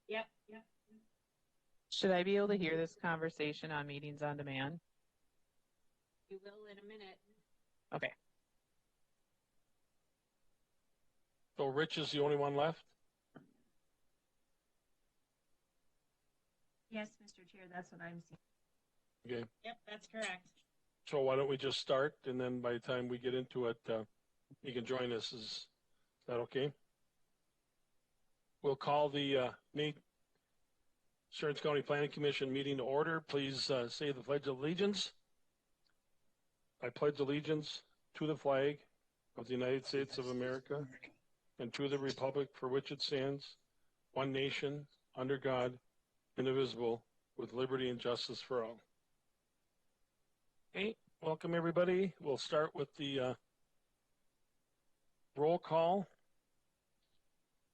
Yep. Should I be able to hear this conversation on Meetings on Demand? You will in a minute. Okay. So Rich is the only one left? Yes, Mr. Chair, that's what I'm seeing. Okay. Yep, that's correct. So why don't we just start, and then by the time we get into it, you can join us. Is that okay? We'll call the Stearns County Planning Commission meeting to order. Please say the Pledge of Allegiance. I pledge allegiance to the flag of the United States of America and to the republic for which it stands, one nation, under God, indivisible, with liberty and justice for all. Okay, welcome everybody. We'll start with the roll call.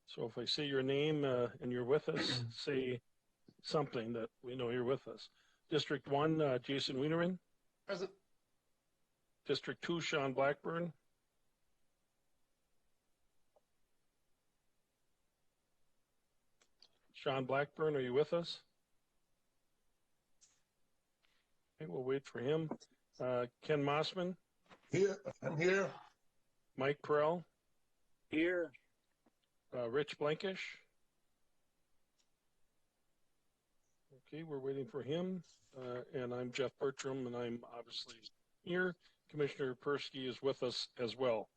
So if I say your name and you're with us, say something that we know you're with us. District 1, Jason Wienerin. Present. District 2, Sean Blackburn. Sean Blackburn, are you with us? Okay, we'll wait for him. Ken Mossman. Here, I'm here. Mike Perrell. Here. Rich Blankish. Okay, we're waiting for him. And I'm Jeff Bertram, and I'm obviously here. Commissioner Persky is with us as well.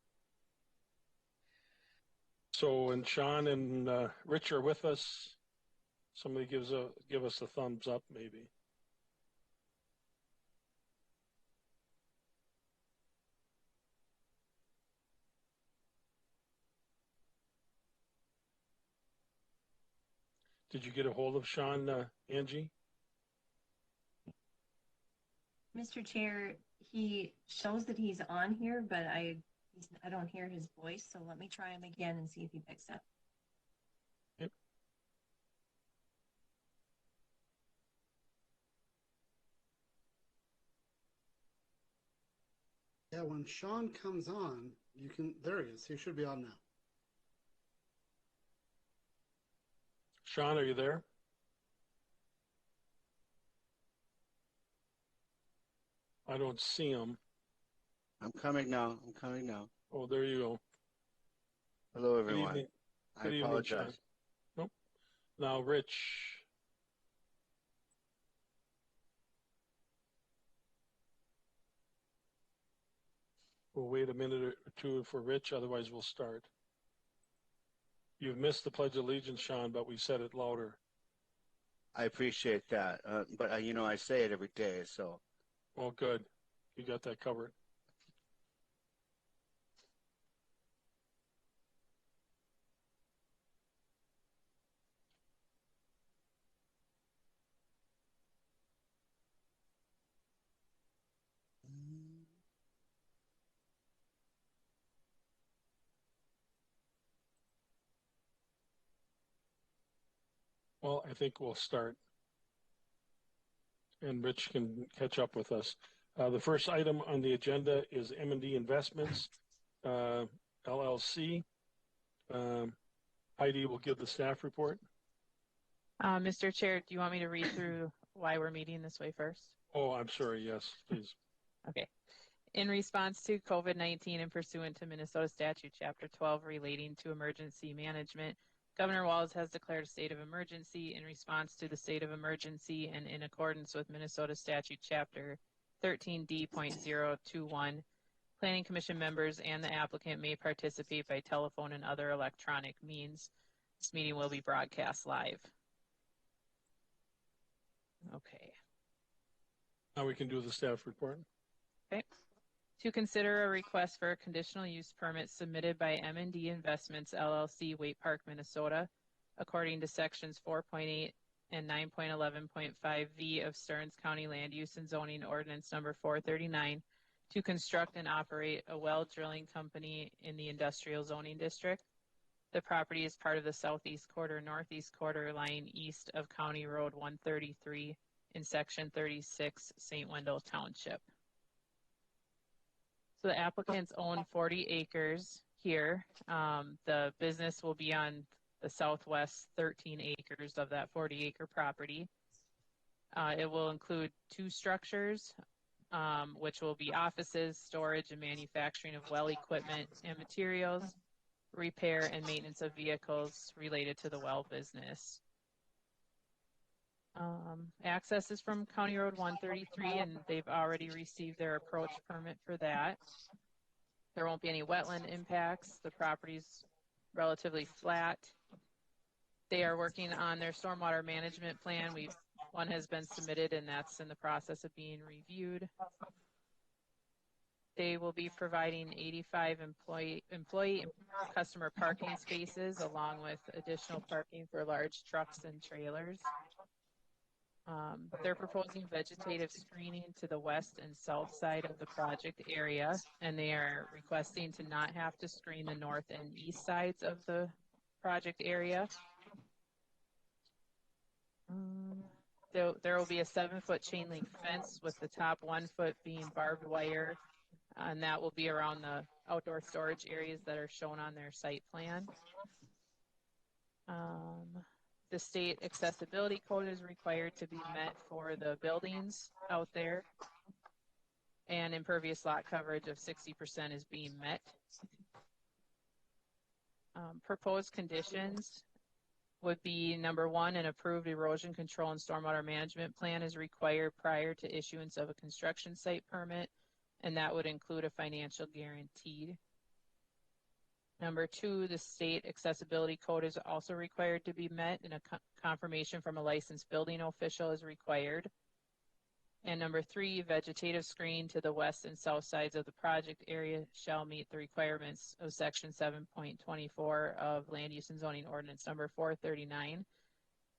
So, and Sean and Rich are with us. Somebody give us a thumbs up, maybe. Did you get a hold of Sean, Angie? Mr. Chair, he shows that he's on here, but I don't hear his voice, so let me try him again and see if he picks up. Yep. Yeah, when Sean comes on, there he is. He should be on now. Sean, are you there? I don't see him. I'm coming now. Oh, there you go. Hello, Good everyone. evening. I Good evening, apologize. Sean. Nope. Now, Rich. We'll wait a minute or two for Rich, otherwise we'll start. You've missed the Pledge of Allegiance, Sean, but we said it louder. I appreciate that. But I say it every day, so. Well, good. You got that covered. Well, I think we'll start. And Rich can catch up with us. The first item on the agenda is M&D Investments, LLC. Heidi will give the staff report. Mr. Chair, do you want me to read through why we're meeting this way first? Oh, I'm sorry. Yes, please. Okay. In response to COVID-19 and pursuant to Minnesota Statute Chapter 12 relating to emergency management, Governor Walz has declared a state of emergency. In response to the state of emergency and in accordance with Minnesota Statute Chapter 13D.021, Planning Commission members and the applicant may participate by telephone and other electronic means. This meeting will be broadcast live. Okay. Now we can do the staff report. Okay. To consider a request for a conditional use permit submitted by M&D Investments, LLC, Waite Park, Minnesota, according to sections 4.8 and 9.11.5V of Stearns County Land Use and Zoning Ordinance number 439, to construct and operate a well drilling company in the industrial zoning district. The property is part of the southeast quarter, northeast quarter lying east of County Road 133 in section 36, St. Wendell Township. So the applicants own 40 acres here. The business will be on the southwest 13 acres of that 40-acre property. It will include 2 structures, which will be offices, storage, and manufacturing of well equipment and materials, repair and maintenance of vehicles related to the well business. Access is from County Road 133, and they've already received their approach permit for that. There won't be any wetland impacts. The property's relatively flat. They are working on their stormwater management plan. One has been submitted, and that's in the process of being reviewed. They will be providing 85 employee and customer parking spaces, along with additional parking for large trucks and trailers. They're proposing vegetative screening to the west and south side of the project area, and they are requesting to not have to screen the north and east sides of the project area. There will be a 7-foot chain link fence with the top 1 foot being barbed wire, and that will be around the outdoor storage areas that are shown on their site plan. The state accessibility code is required to be met for the buildings out there, and impervious lot coverage of 60% is being met. Proposed conditions would be number 1, an approved erosion control and stormwater management plan is required prior to issuance of a construction site permit, and that would include a financial guarantee. Number 2, the state accessibility code is also required to be met, and a confirmation from a licensed building official is required. And number 3, vegetative screen to the west and south sides of the project area shall meet the requirements of section 7.24 of Land Use and Zoning Ordinance number 439.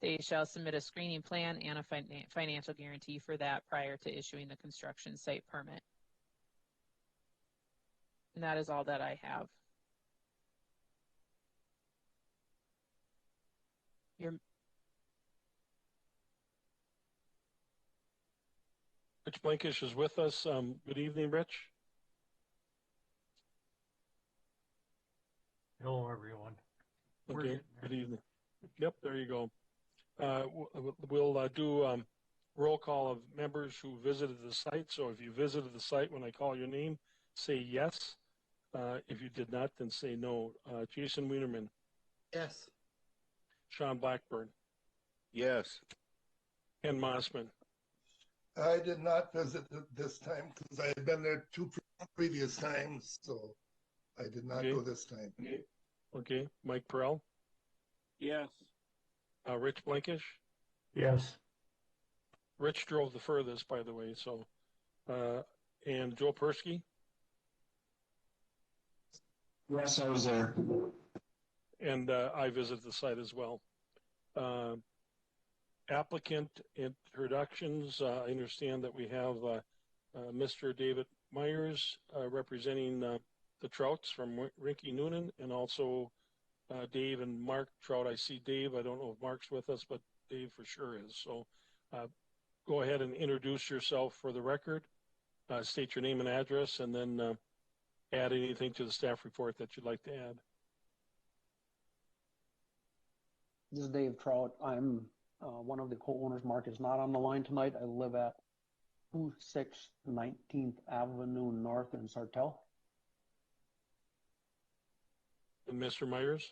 They shall submit a screening plan and a financial guarantee for that prior to issuing the construction site permit. And that is all that I have. Rich Blankish is with us. Good evening, Rich. Hello, everyone. Okay, good evening. Yep, there you go. We'll do roll call of members who visited the site. So if you visited the site when I call your name, say yes. If you did not, then say no. Jason Wienerman. Yes. Sean Blackburn. Yes. Ken Mossman. I did not visit this time because I had been there 2 previous times, so I did not go this time. Okay. Mike Perrell. Yes. Rich Blankish. Yes. Rich drove the furthest, by the way. So, and Joe Persky. Yes, I was there. And I visited the site as well. Applicant introductions. I understand that we have Mr. David Myers representing the Trouts from Rinky Noonan, and also Dave and Mark Trout. I see Dave. I don't know if Mark's with us, but Dave for sure is. So go ahead and introduce yourself for the record. State your name and address, and then add anything to the staff report that you'd like to add. This is Dave Trout. I'm one of the co-owners. Mark is not on the line tonight. I live at 2619th Avenue North in Sartell. And Mr. Myers?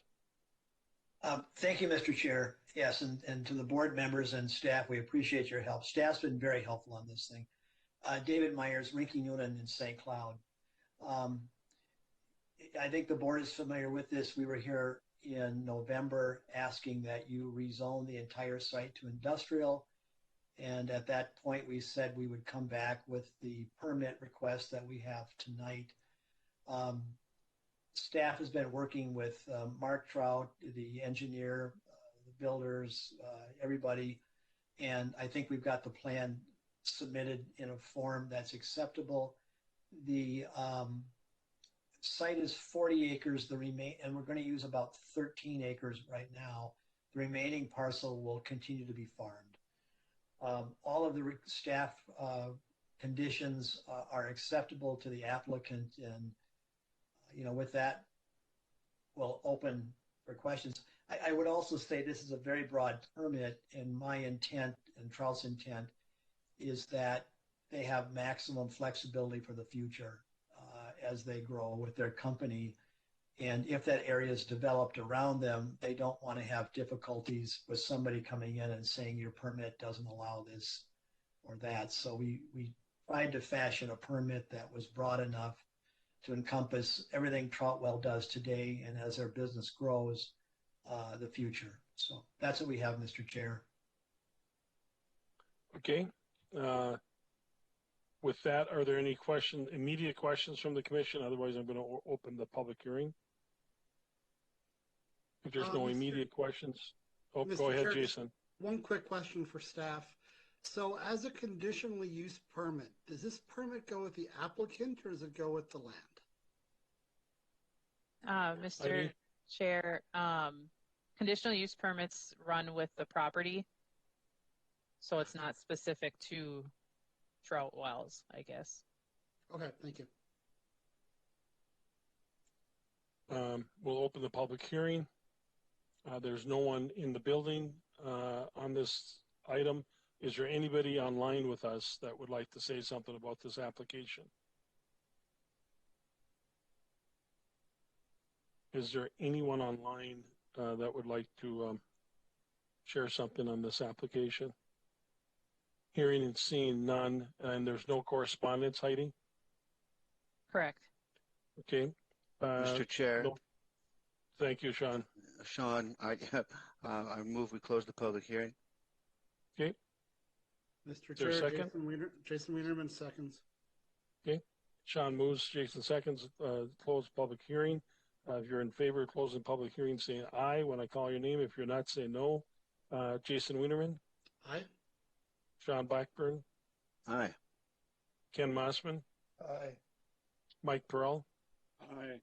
Thank you, Mr. Chair. Yes, and to the board members and staff, we appreciate your help. Staff's been very helpful on this thing. David Myers, Rinky Noonan in St. Cloud. I think the board is familiar with this. We were here in November asking that you rezone the entire site to industrial. And at that point, we said we would come back with the permit request that we have tonight. Staff has been working with Mark Trout, the engineer, the builders, everybody. And I think we've got the plan submitted in a form that's acceptable. The site is 40 acres, and we're going to use about 13 acres right now. The remaining parcel will continue to be farmed. All of the staff conditions are acceptable to the applicant, and with that, we'll open for questions. I would also say this is a very broad permit, and my intent and Trout's intent is that they have maximum flexibility for the future as they grow with their company. And if that area is developed around them, they don't want to have difficulties with somebody coming in and saying your permit doesn't allow this or that. So we tried to fashion a permit that was broad enough to encompass everything Troutwell does today and as their business grows, the future. So that's what we have, Mr. Chair. Okay. With that, are there any immediate questions from the commission? Otherwise, I'm going to open the public hearing. If there's no immediate questions, go ahead, Chair, Jason. One quick question for staff. So as a conditional use permit, does this permit go with the applicant or does it go with the land? Mr. Heidi? Chair, conditional use permits run with the property. So it's not specific to trout wells, I guess. Okay, thank you. We'll open the public hearing. There's no one in the building on this item. Is there anybody online with us that would like to say something about this application? Is there anyone online that would like to share something on this application? Hearing and seeing none, and there's no correspondence, Heidi? Correct. Okay. Mr. Chair. No. Thank you, Sean. Sean, I move we close the public hearing. Okay. Mr. There a Chair, second? Jason Wienerman seconds. Okay. Sean moves, Jason seconds, close public hearing. If you're in favor of closing public hearing, say aye when I call your name. If you're not, say no. Jason Wienerman? Aye. Sean Blackburn? Aye. Ken Mossman? Aye. Mike Pearl? Aye.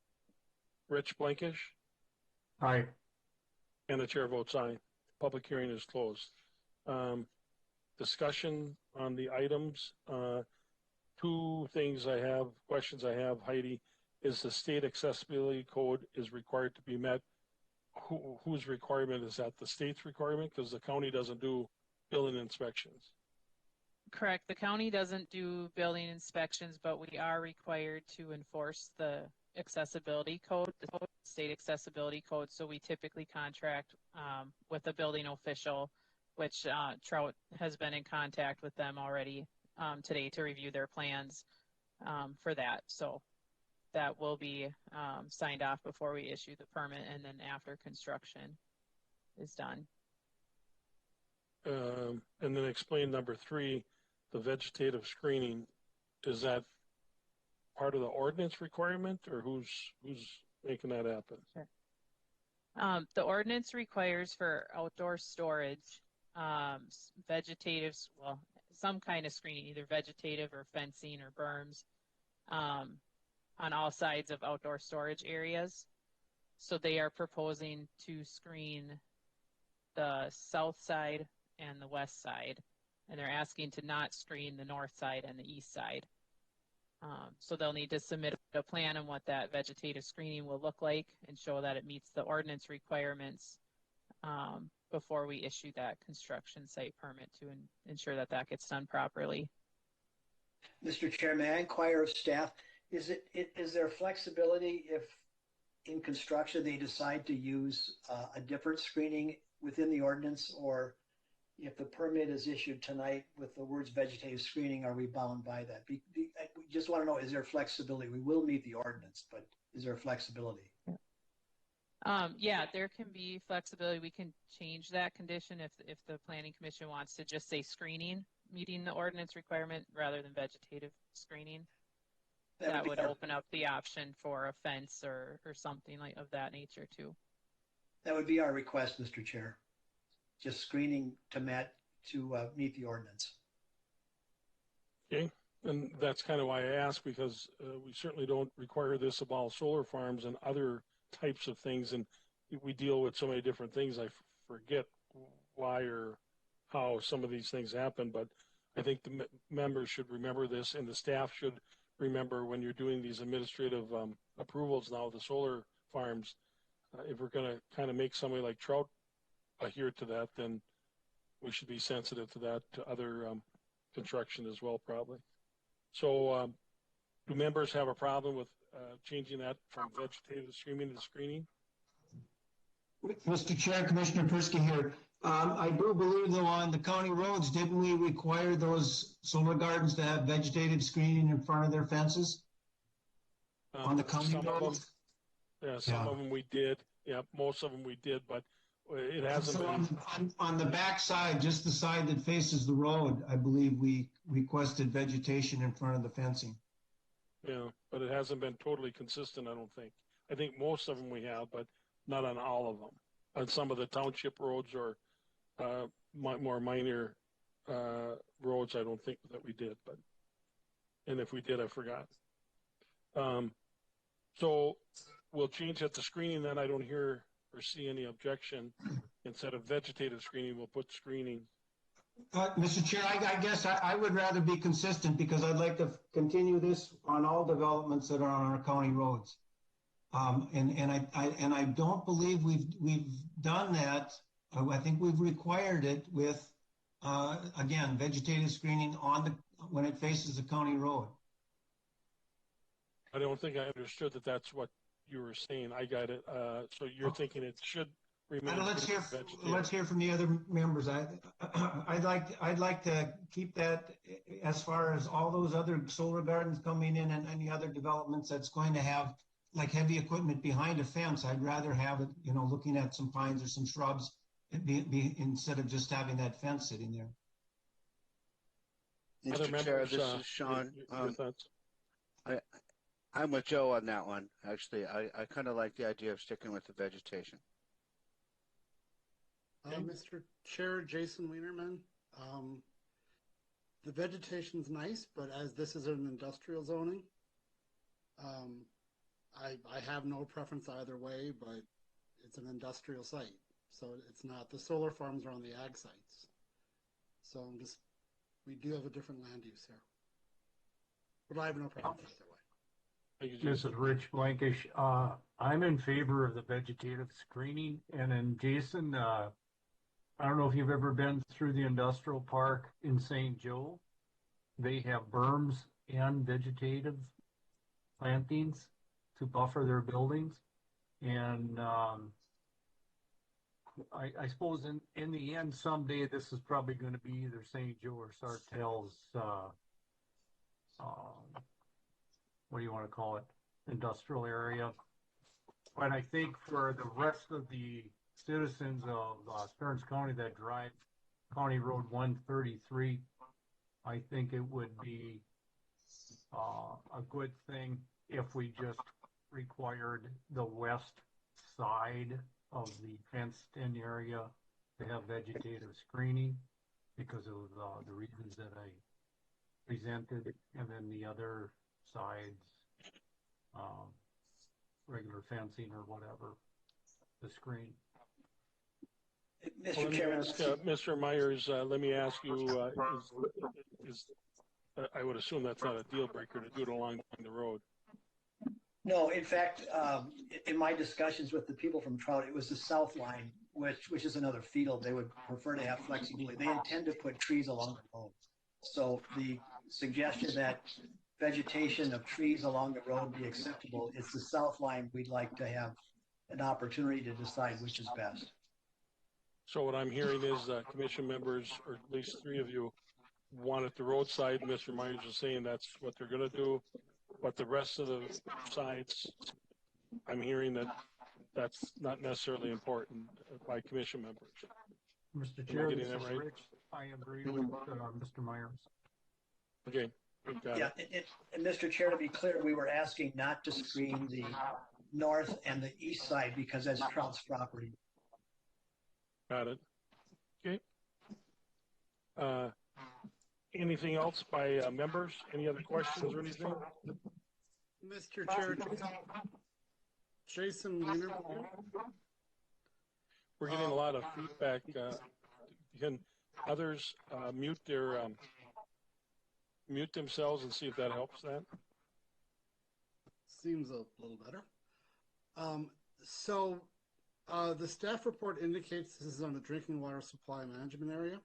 Rich Blankish? Aye. And the chair votes aye. Public hearing is closed. Discussion on the items. Two things questions I have, Heidi. Is the state accessibility code is required to be met? Whose requirement is that? The state's requirement? Because the county doesn't do building inspections. Correct. The county doesn't do building inspections, but we are required to enforce the accessibility code, the state accessibility code. So we typically contract with a building official, which Trout has been in contact with them already today to review their plans for that. So that will be signed off before we issue the permit and then after construction is done. And then explain number 3, the vegetative screening. Is that part of the ordinance requirement, or who's making that happen? Sure. The ordinance requires for outdoor storage, vegetative, well, some kind of screening, either vegetative or fencing or berms, on all sides of outdoor storage areas. So they are proposing to screen the south side and the west side, and they're asking to not screen the north side and the east side. So they'll need to submit a plan on what that vegetative screening will look like and show that it meets the ordinance requirements before we issue that construction site permit to ensure that that gets done properly. Mr. Chair, may I inquire of staff, is there flexibility if in construction they decide to use a different screening within the ordinance, or if the permit is issued tonight with the words vegetative screening, are we bound by that? We just want to know, is there flexibility? We will meet the ordinance, but is there flexibility? Yeah, there can be flexibility. We can change that condition if the planning commission wants to just say screening, meeting the ordinance requirement rather than vegetative screening. That would open up the option for a fence or something like of that nature too. That would be our request, Mr. Chair. Just screening to meet the ordinance. Okay, and that's kind of why I asked, because we certainly don't require this of all solar farms and other types of things, and we deal with so many different things. I forget why or how some of these things happen, but I think the members should remember this, and the staff should remember when you're doing these administrative approvals now, the solar farms, if we're going to kind of make somebody like trout adhere to that, then we should be sensitive to that, to other construction as well, probably. So do members have a problem with changing that from vegetative screening to screening? Mr. Chair, Commissioner Persky here. I do believe though on the county roads, didn't we require those solar gardens to have vegetative screening in front of their fences? On the county roads? Some of them we did. Yeah, most of them we did, but it hasn't been. On the back side, just the side that faces the road, I believe we requested vegetation in front of the fencing. Yeah, but it hasn't been totally consistent, I don't think. I think most of them we have, but not on all of them. On some of the township roads or more minor roads, I don't think that we did. But and if we did, I forgot. So we'll change that to screening. Then I don't hear or see any objection. Instead of vegetative screening, we'll put screening. Mr. Chair, I guess I would rather be consistent because I'd like to continue this on all developments that are on our county roads. And I don't believe we've done that. I think we've required it with again vegetative screening when it faces a county road. I don't think I understood that that's what you were saying. I got it. So you're thinking it should remain. Let's hear from the other members. I'd like to keep that as far as all those other solar gardens coming in and any other developments that's going to have like heavy equipment behind a fence. I'd rather have it, looking at some pines or some shrubs instead of just having that fence sitting there. Mr. Chair, this is Sean. I'm with Joe on that one. Actually, I kind of like the idea of sticking with the vegetation. Mr. Chair, Jason Wienerman. The vegetation's nice, but as this is an industrial zoning, I have no preference either way, but it's an industrial site. So it's not, the solar farms are on the ag sites. So we do have a different land use here. But I have no preference either way. This is Rich Blankish. I'm in favor of the vegetative screening. And then Jason, I don't know if you've ever been through the industrial park in St. Joe. They have berms and vegetative plantings to buffer their buildings. And I suppose in the end, someday this is probably going to be either St. Joe or Sartell's, what do you want to call it, industrial area. But I think for the rest of the citizens of Stearns County that drive County Road 133, I think it would be a good thing if we just required the west side of the fenced-in area to have vegetative screening because of the reasons that I presented, and then the other sides, regular fencing or whatever, the screen. Mr. Chairman, Mr. Myers, let me ask you, I would assume that's not a deal breaker to do it along the road. No, in fact, in my discussions with the people from Trout, it was the south line, which is another field they would prefer to have flexibility. They intend to put trees along the road. So the suggestion that vegetation of trees along the road be acceptable, it's the south line we'd like to have an opportunity to decide which is best. So what I'm hearing is commission members, or at least three of you, want it the roadside. Mr. Myers is saying that's what they're going to do. But the rest of the sides, I'm hearing that that's not necessarily important by commission members. Mr. Chair, this is right? Rich. I agree with Mr. Myers. Okay. Yeah, and Mr. Chair, to be clear, we were asking not to screen the north and the east side because that's Trout's property. Got it. Okay. Anything else by members? Any other questions or anything? Mr. Chair, Jason Wiener. We're getting a lot of feedback. Can others mute themselves and see if that helps that? Seems a little better. So The staff report indicates this is on the drinking water supply management area.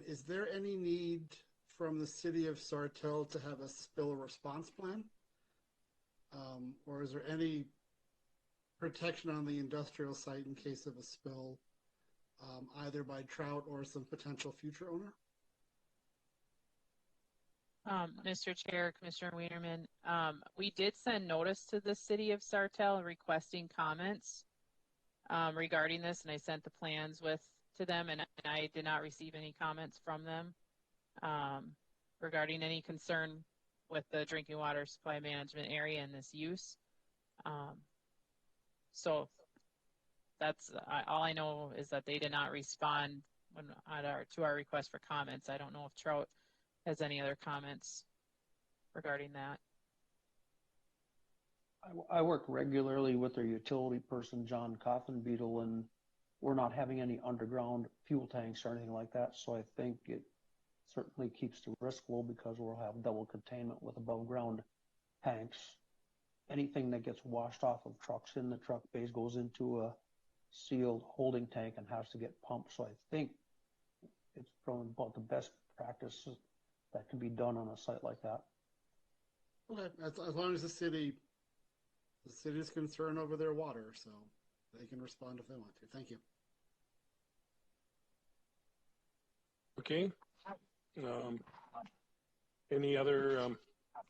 Is there any need from the city of Sartell to have a spill response plan? Or is there any protection on the industrial site in case of a spill, either by Trout or some potential future owner? Mr. Chair, Commissioner Wienerman, we did send notice to the city of Sartell requesting comments regarding this, and I sent the plans to them, and I did not receive any comments from them regarding any concern with the drinking water supply management area and this use. So that's all I know is that they did not respond to our request for comments. I don't know if Trout has any other comments regarding that. I work regularly with their utility person, John Cothenbeetle, and we're not having any underground fuel tanks or anything like that. So I think it certainly keeps the risk low because we'll have double containment with above ground tanks. Anything that gets washed off of trucks in the truck bays goes into a sealed holding tank and has to get pumped. So I think it's probably about the best practices that can be done on a site like that. Okay, as long as the city's concerned over their water, so they can respond if they want to. Thank you. Okay. Any other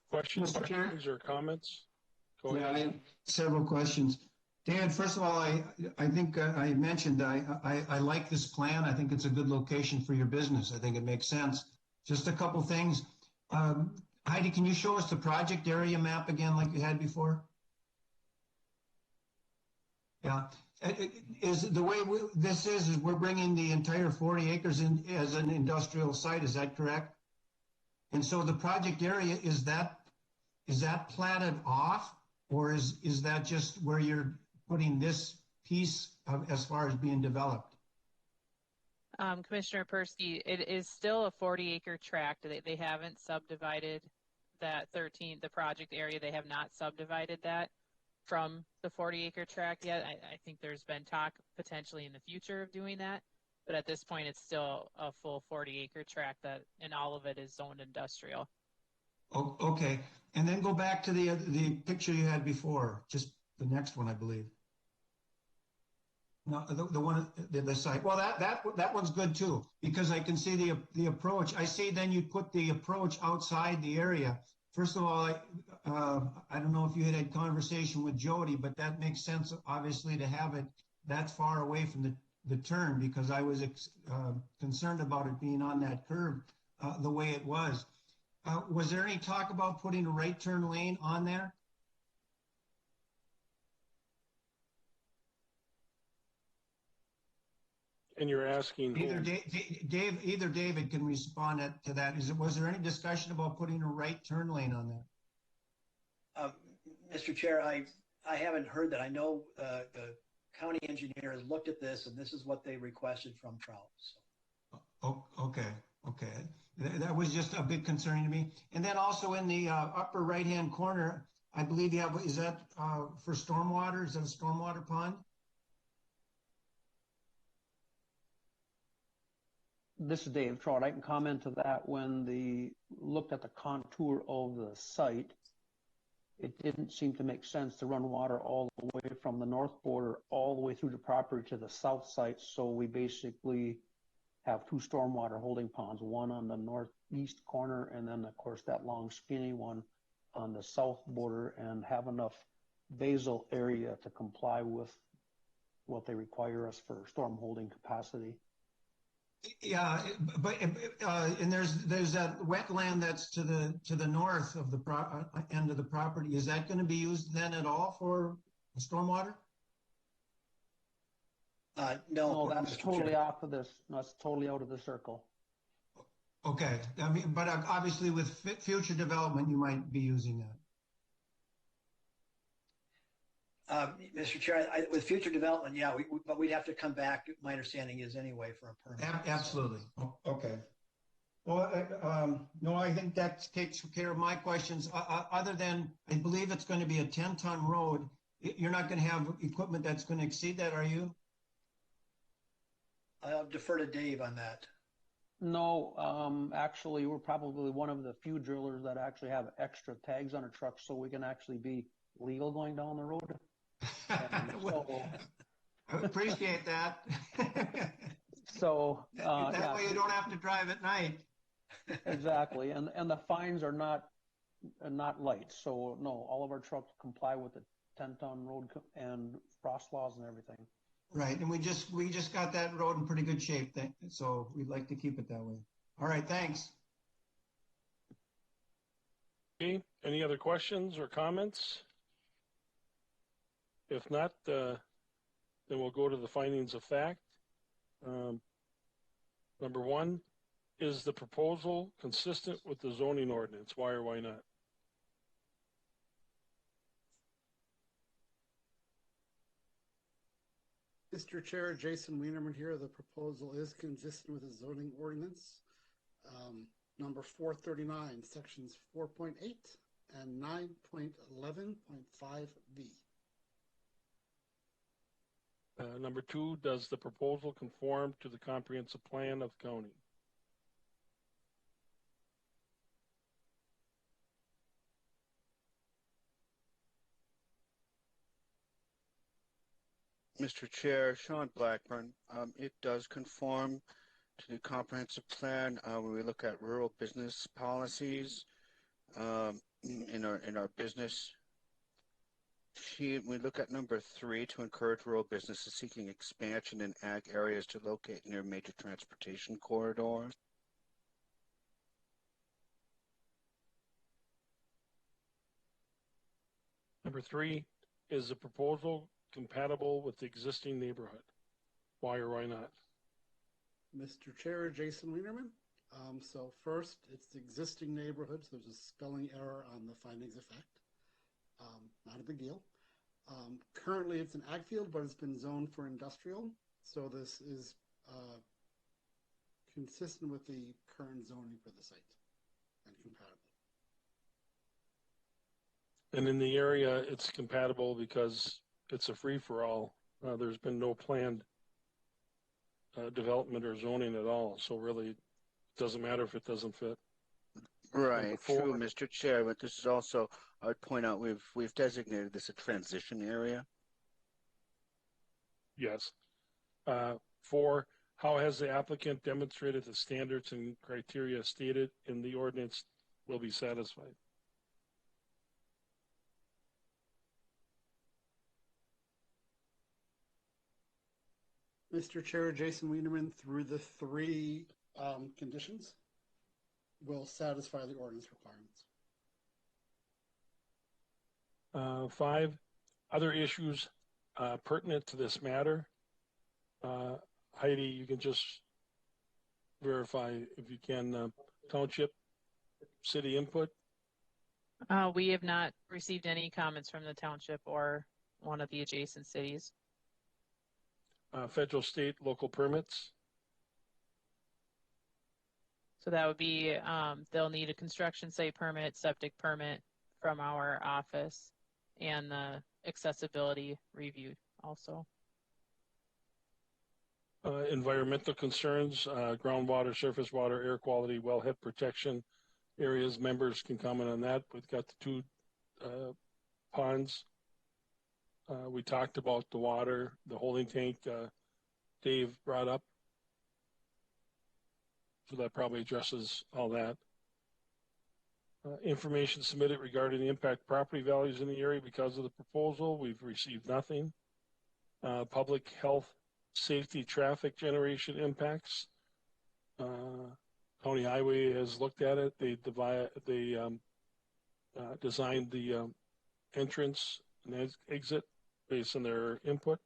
questions or comments? Go ahead. I have several questions. Dan, first of all, I think I mentioned I like this plan. I think it's a good location for your business. I think it makes sense. Just a couple things. Heidi, can you show us the project area map again like you had before? Yeah. Is the way this is we're bringing the entire 40 acres in as an industrial site. Is that correct? And so the project area, is that platted off, or is that just where you're putting this piece as far as being developed? Commissioner Persky, it is still a 40-acre tract. They haven't subdivided that the project area. They have not subdivided that from the 40-acre tract yet. I think there's been talk potentially in the future of doing that, but at this point, it's still a full 40-acre tract and all of it is zoned industrial. Oh, okay. And then go back to the picture you had before, just the next one, I believe. No, the one, the site. Well, that one's good too, because I can see the approach. I see then you put the approach outside the area. First of all, I don't know if you had conversation with Jody, but that makes sense, obviously, to have it that far away from the turn, because I was concerned about it being on that curve the way it was. Was there any talk about putting a right turn lane on there? And you're asking either David can respond to that. Was there any discussion about putting a right turn lane on there? Mr. Chair, I haven't heard that. I know the county engineer has looked at this, and this is what they requested from Trout. So. Oh, okay. That was just a big concern to me. And then also in the upper right-hand corner, I believe you have, is that for stormwater? Is that a stormwater pond? This is Dave Trout. I can comment to that. When they looked at the contour of the site, it didn't seem to make sense to run water all the way from the north border all the way through the property to the south site. So we basically have two stormwater holding ponds, one on the northeast corner and then, of course, that long skinny one on the south border, and have enough basal area to comply with what they require us for storm holding capacity. Yeah, but and there's that wetland that's to the north of the end of the property. Is that going to be used then at all for stormwater? No, that's totally off of this. That's totally out of the circle. Okay, I mean, but obviously with future development, you might be using that. Mr. Chair, with future development, yeah, but we'd have to come back. My understanding is anyway for a permit. Absolutely. So. Okay. Well, no, I think that takes care of my questions. Other than I believe it's going to be a 10-ton road, You're not going to have equipment that's going to exceed that, are you? I'll defer to Dave on that. No, actually, we're probably one of the few drillers that actually have extra tags on a truck so we can actually be legal going down the road. Well, I appreciate that. So, that yeah, way you don't have to drive at night. exactly. And the fines are not light. So no, all of our trucks comply with the 10-ton road and frost laws and everything. Right, and we just got that road in pretty good shape, so we'd like to keep it that way. All right, thanks. Okay, any other questions or comments? If not, then we'll go to the findings of fact. Number one, is the proposal consistent with the zoning ordinance? Why or why not? Mr. Chair, Jason Wienerman here. The proposal is consistent with the zoning ordinance. Number 439, sections 4.8 and 9.11.5B. Number two, does the proposal conform to the comprehensive plan of the county? Mr. Chair, Sean Blackburn, it does conform to the comprehensive plan. When we look at rural business policies, in our business sheet, we look at number 3 to encourage rural businesses seeking expansion in ag areas to locate near major transportation corridors. Number 3, is the proposal compatible with the existing neighborhood? Why or why not? Mr. Chair, Jason Wienerman. So first, it's the existing neighborhood. So there's a spelling error on the findings of fact. Not a big deal. Currently, it's an ag field, but it's been zoned for industrial. So this is consistent with the current zoning for the site and compatible. And in the area, it's compatible because it's a free-for-all. There's been no planned development or zoning at all. So really, it doesn't matter if it doesn't fit. Right, true, Mr. Chair, but this is also, I would point out, we've designated this a transition area. Yes. 4, how has the applicant demonstrated the standards and criteria stated in the ordinance will be satisfied? Mr. Chair, Jason Wienerman, through the 3 conditions, will satisfy the ordinance requirements. 5, other issues pertinent to this matter. Heidi, you can just verify if you can, township, city input. We have not received any comments from the township or one of the adjacent cities. Federal, state, local permits. So that would be, they'll need a construction site permit, septic permit from our office, and the accessibility review also. Environmental concerns, groundwater, surface water, air quality, wellhead protection areas. Members can comment on that. We've got the 2 ponds. We talked about the water, the holding tank, Dave brought up. So that probably addresses all that. Information submitted regarding the impact property values in the area because of the proposal. We've received nothing. Public health, safety, traffic generation impacts. County Highway has looked at it. They designed the entrance and exit based on their input.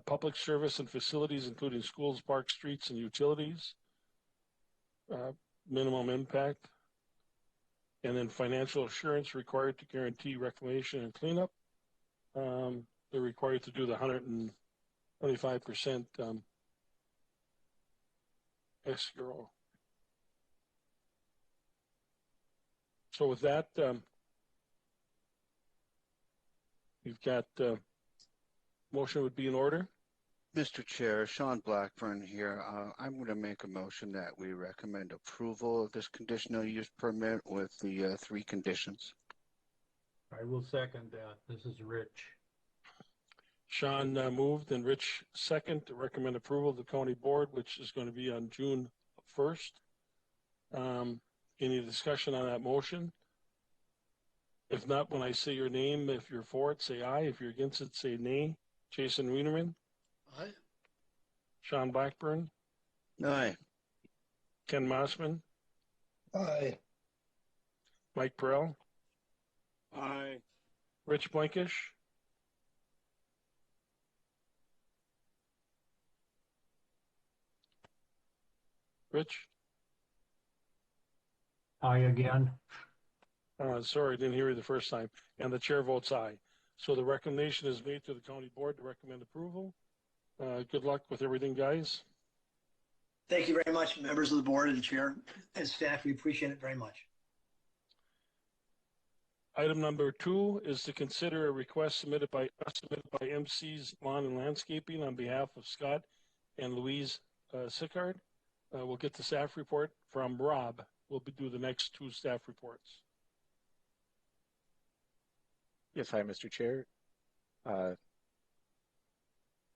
Public service and facilities, including schools, parks, streets, and utilities. Minimum impact. And then financial assurance required to guarantee reclamation and cleanup. They're required to do the 125% escrow. So with that, You've got, motion would be in order. Mr. Chair, Sean Blackburn here. I'm going to make a motion that we recommend approval of this conditional use permit with the 3 conditions. I will second that. This is Rich. Sean moved and Rich second to recommend approval of the county board, which is going to be on June 1st. Any discussion on that motion? If not, when I say your name, if you're for it, say aye. If you're against it, say nay. Jason Wienerman, Aye. Sean Blackburn, Aye. Ken Mossman, Aye. Mike Perrell, Aye. Rich Blankish, Rich. Aye again. Sorry, I didn't hear you the first time. And the chair votes aye. So the recommendation is made to the county board to recommend approval. Good luck with everything, guys. Thank you very much, members of the board and the chair and staff. We appreciate it very much. Item number 2 is to consider a request submitted by MC's Lawn and Landscaping on behalf of Scott and Louise Sickard. We'll get the staff report from Rob. We'll do the next 2 staff reports. Yes, hi, Mr. Chair.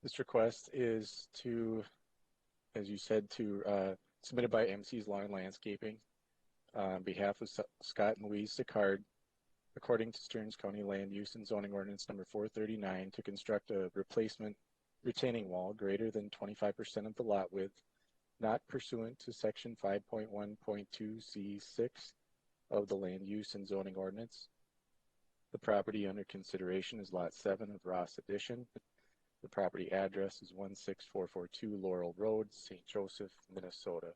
This request is to, as you said, submitted by MC's Lawn and Landscaping on behalf of Scott and Louise Sickard, according to Stearns County Land Use and Zoning Ordinance number 439, to construct a replacement retaining wall greater than 25% of the lot width, not pursuant to section 5.1.2C6 of the Land Use and Zoning Ordinance. The property under consideration is Lot 7 of Ross Addition. The property address is 16442 Laurel Road, St. Joseph, Minnesota.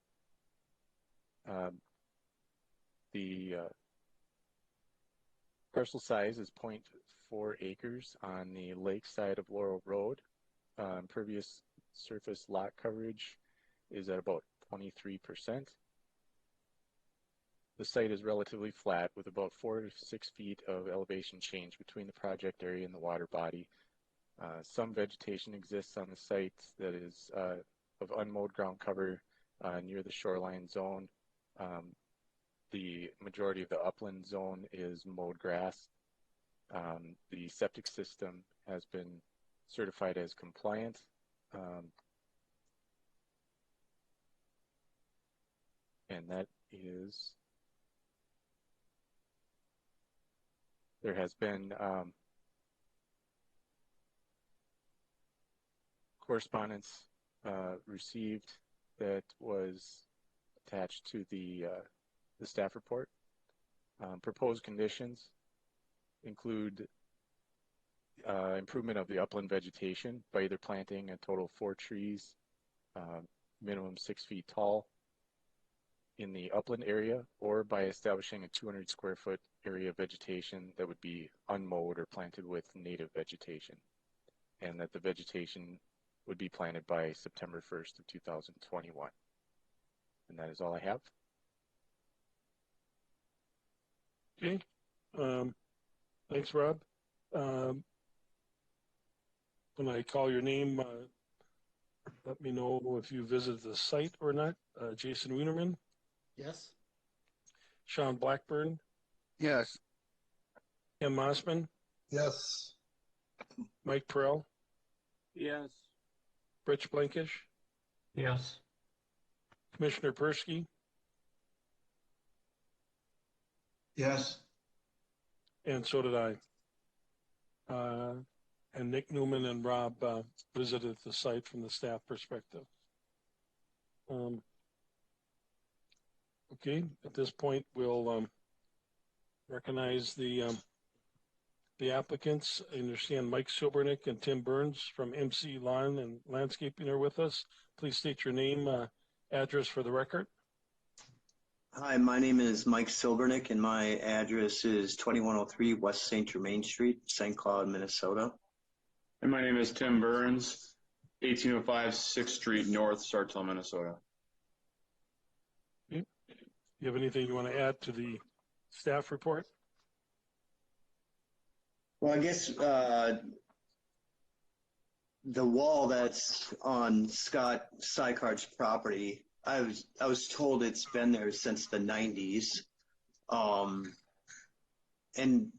The parcel size is 0.4 acres on the lake side of Laurel Road. Impervious surface lot coverage is at about 23%. The site is relatively flat with about 4 to 6 feet of elevation change between the project area and the water body. Some vegetation exists on the site that is of unmowed ground cover near the shoreline zone. The majority of the upland zone is mowed grass. The septic system has been certified as compliant. And that is, there has been correspondence received that was attached to the staff report. Proposed conditions include improvement of the upland vegetation by either planting a total of 4 trees, minimum 6 feet tall, in the upland area, or by establishing a 200 square foot area of vegetation that would be unmowed or planted with native vegetation, and that the vegetation would be planted by September 1st of 2021. And that is all I have. Okay. Thanks, Rob. When I call your name, let me know if you visited the site or not. Jason Wienerman, Yes. Sean Blackburn, Yes. Ken Mossman, Yes. Mike Perrell, Yes. Rich Blankish, Yes. Commissioner Persky, Yes. and so did I. And Nick Newman and Rob visited the site from the staff perspective. Okay, at this point, we'll recognize the applicants. I understand Mike Silbernick and Tim Burns from MC Lawn and Landscaping are with us. Please state your name, address for the record. Hi, my name is Mike Silbernick, and my address is 2103 West St. Germain Street, St. Cloud, Minnesota. And my name is Tim Burns, 1805 6th Street North, Sartell, Minnesota. Okay. You have anything you want to add to the staff report? Well, I guess the wall that's on Scott Sycard's property, I was told it's been there since the 90s. And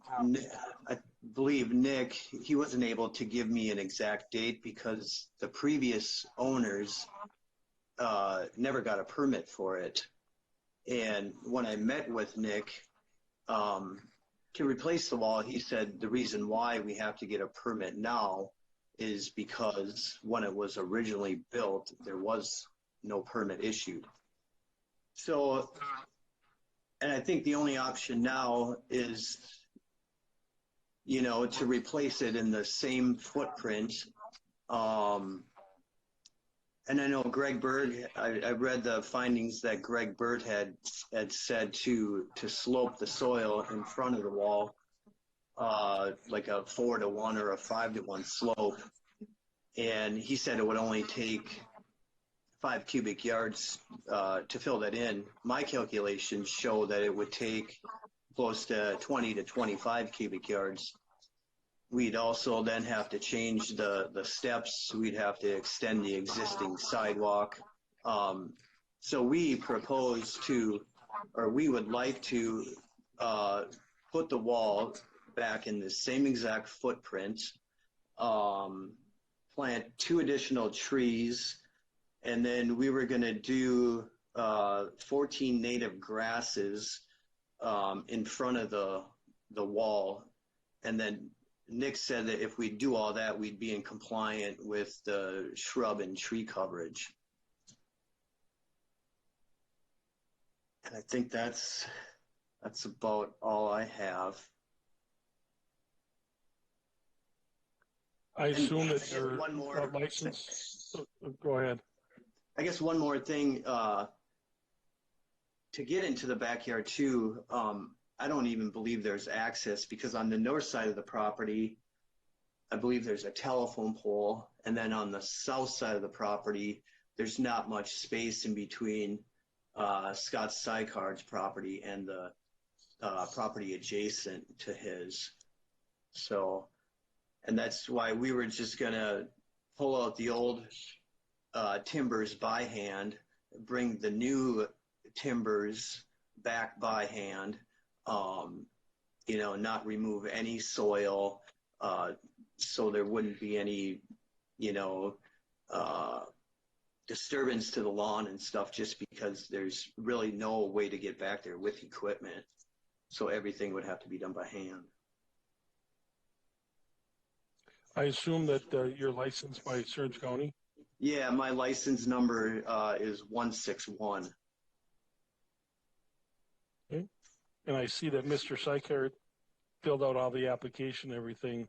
I believe Nick, he wasn't able to give me an exact date because the previous owners never got a permit for it. And when I met with Nick to replace the wall, he said the reason why we have to get a permit now is because when it was originally built, there was no permit issued. So, and I think the only option now is, you know, to replace it in the same footprint. And I know Greg Bird, I read the findings that Greg Bird had said to slope the soil in front of the wall, like a 4-to-1 or a 5-to-1 slope. And he said it would only take 5 cubic yards to fill that in. My calculations show that it would take close to 20 to 25 cubic yards. We'd also then have to change the steps. We'd have to extend the existing sidewalk. So we propose to, or we would like to put the wall back in the same exact footprint, plant 2 additional trees, and then we were going to do 14 native grasses in front of the wall. And then Nick said that if we do all that, we'd be in compliant with the shrub and tree coverage. And I think that's about all I have. I assume that your one more license. Go ahead. I guess one more thing, to get into the backyard too, I don't even believe there's access because on the north side of the property, I believe there's a telephone pole. And then on the south side of the property, there's not much space in between Scott Sycard's property and the property adjacent to his. So, and that's why we were just going to pull out the old timbers by hand, bring the new timbers back by hand, you know, not remove any soil, so there wouldn't be any, you know, disturbance to the lawn and stuff, just because there's really no way to get back there with equipment. So everything would have to be done by hand. I assume that you're licensed by Stearns County? Yeah, my license number is 161. Okay. And I see that Mr. Sycard filled out all the application, everything.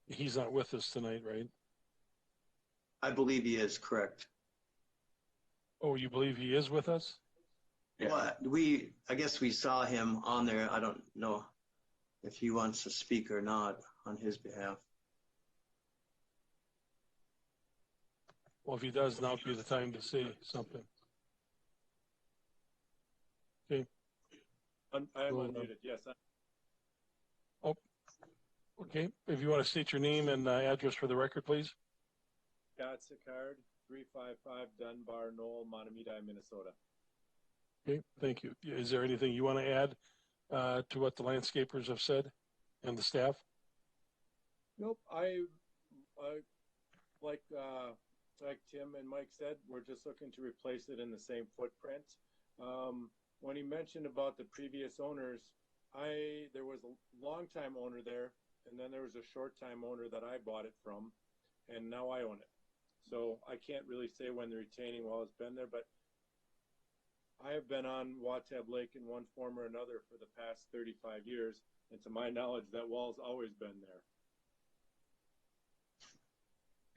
He's not with us tonight, right? I believe he is, correct. Oh, you believe he is with us? Yeah. Well, I guess we saw him on there. I don't know if he wants to speak or not on his behalf. Well, if he does, now would be the time to say something. Okay. I'm unmuted, yes. Oh, okay. If you want to state your name and address for the record, please. Scott Sycard, 355 Dunbar Knoll, Mahtomedi, Minnesota. Okay, thank you. Is there anything you want to add to what the landscapers have said and the staff? Nope. I like Tim and Mike said, we're just looking to replace it in the same footprint. When he mentioned about the previous owners, there was a long-time owner there, and then there was a short-time owner that I bought it from, and now I own it. So I can't really say when the retaining wall has been there, but I have been on Watab Lake in one form or another for the past 35 years, and to my knowledge, that wall's always been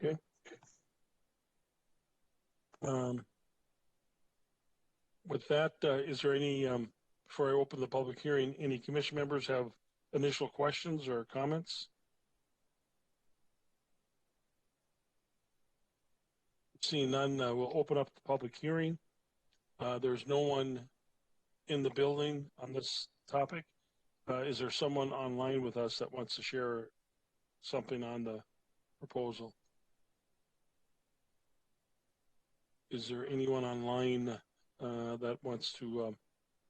there. Okay. With that, is there any, before I open the public hearing, any commission members have initial questions or comments? Seeing none, we'll open up the public hearing. There's no one in the building on this topic. Is there someone online with us that wants to share something on the proposal? Is there anyone online that wants to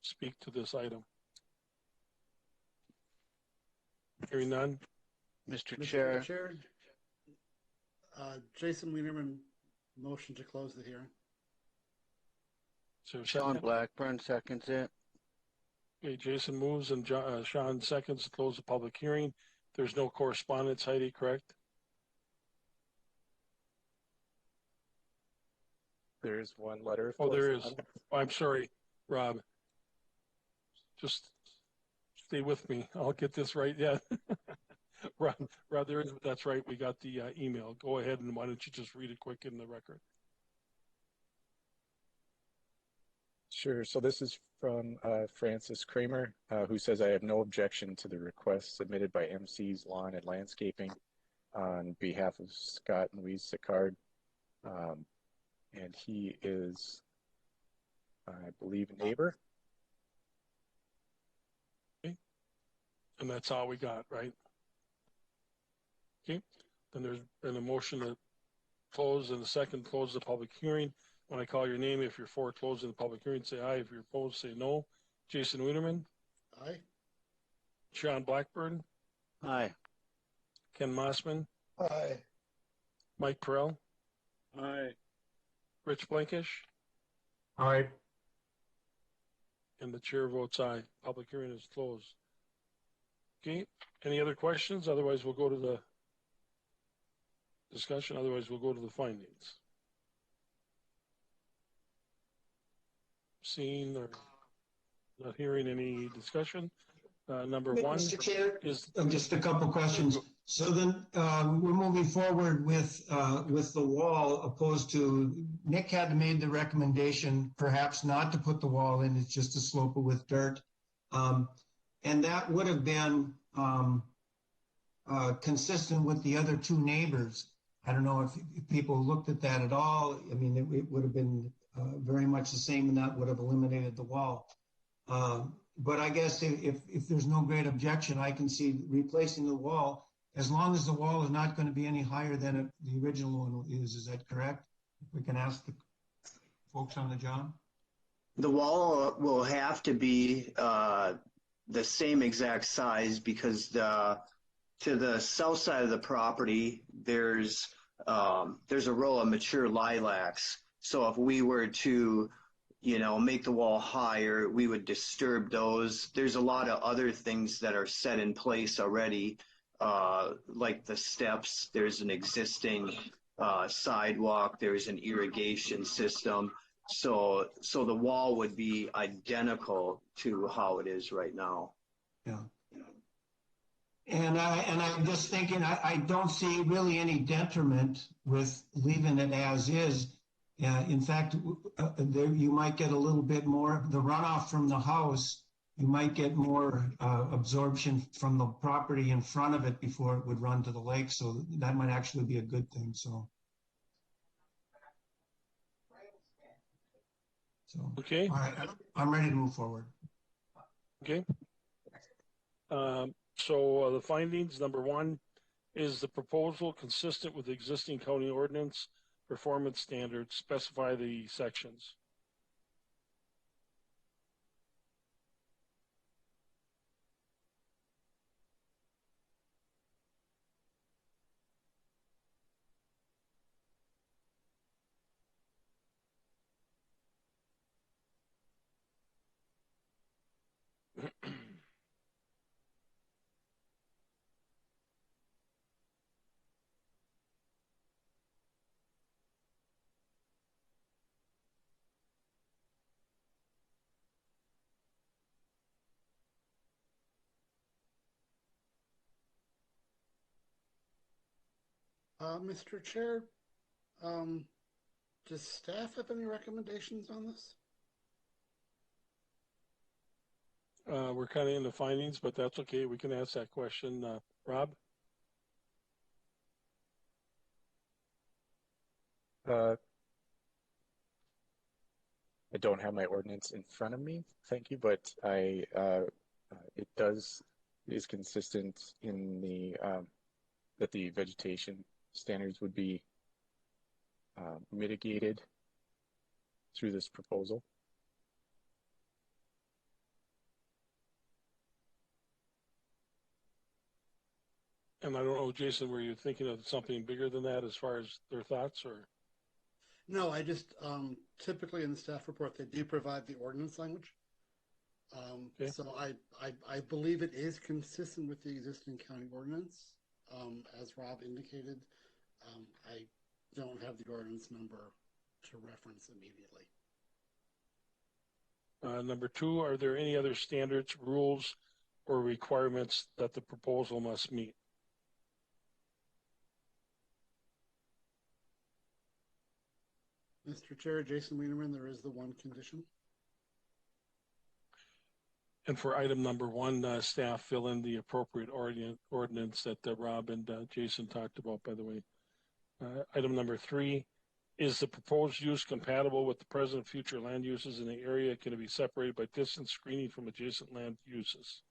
speak to this item? Hearing none. Mr. Chair, Jason Wienerman, motion to close the hearing. So Sean Blackburn seconds it. Okay, Jason moves and Sean seconds to close the public hearing. There's no correspondence, Heidi, correct? There is one letter. Of Oh, there is. correspondence. Oh, I'm sorry, Rob. Just stay with me. I'll get this right. Yeah. Rob, there is. That's right. We got the email. Go ahead and why don't you just read it quick in the record? Sure. So this is from Francis Kramer, who says, I have no objection to the request submitted by MC's Lawn and Landscaping on behalf of Scott and Louise Sicard. And he is, I believe, a neighbor. Okay. And that's all we got, right? Okay. Then there's been a motion to close and a second close the public hearing. When I call your name, if you're for closing the public hearing, say aye. If you're opposed, say no. Jason Wienerman. Aye. Sean Blackburn. Aye. Ken Mossman. Aye. Mike Perrell. Aye. Rich Blankish. Aye. And the chair votes aye. Public hearing is closed. Okay. Any other questions? Otherwise, we'll go to the discussion. Otherwise, we'll go to the findings. Seeing or not hearing any discussion. Number one Mr. Chair, is just a couple questions. So then we're moving forward with the wall, opposed to Nick had made the recommendation perhaps not to put the wall in, it's just to slope it with dirt, and that would have been consistent with the other two neighbors. I don't know if people looked at that at all. I mean, it would have been very much the same, and that would have eliminated the wall. But I guess if there's no great objection, I can see replacing the wall, as long as the wall is not going to be any higher than the original one is. Is that correct? We can ask the folks on the job. The wall will have to be the same exact size because to the south side of the property, there's a row of mature lilacs. So if we were to, make the wall higher, we would disturb those. There's a lot of other things that are set in place already, like the steps. There's an existing sidewalk. There's an irrigation system. So the wall would be identical to how it is right now. Yeah. And I'm just thinking, I don't see really any detriment with leaving it as is. In fact, you might get a little bit more, the runoff from the house, you might get more absorption from the property in front of it before it would run to the lake. So that might actually be a good thing. So okay. All right, I'm ready to move forward. Okay. So the findings, number one, is the proposal consistent with existing county ordinance performance standards? Specify the sections. Mr. Chair, does staff have any recommendations on this? We're kind of in the findings, but that's okay. We can ask that question. Rob? I don't have my ordinance in front of me, thank you, but it is consistent in the that the vegetation standards would be mitigated through this proposal. And I don't know, Jason, were you thinking of something bigger than that as far as their thoughts, or? No, I just, typically in the staff report, they do provide the ordinance language. Okay. So I believe it is consistent with the existing county ordinance. As Rob indicated, I don't have the ordinance number to reference immediately. Number 2, are there any other standards, rules, or requirements that the proposal must meet? Mr. Chair, Jason Wienerman, there is the one condition. And for item number 1, staff fill in the appropriate ordinance that Rob and Jason talked about, by the way. Item number 3, is the proposed use compatible with the present and future land uses in the area? Can it be separated by distance screening from adjacent land uses?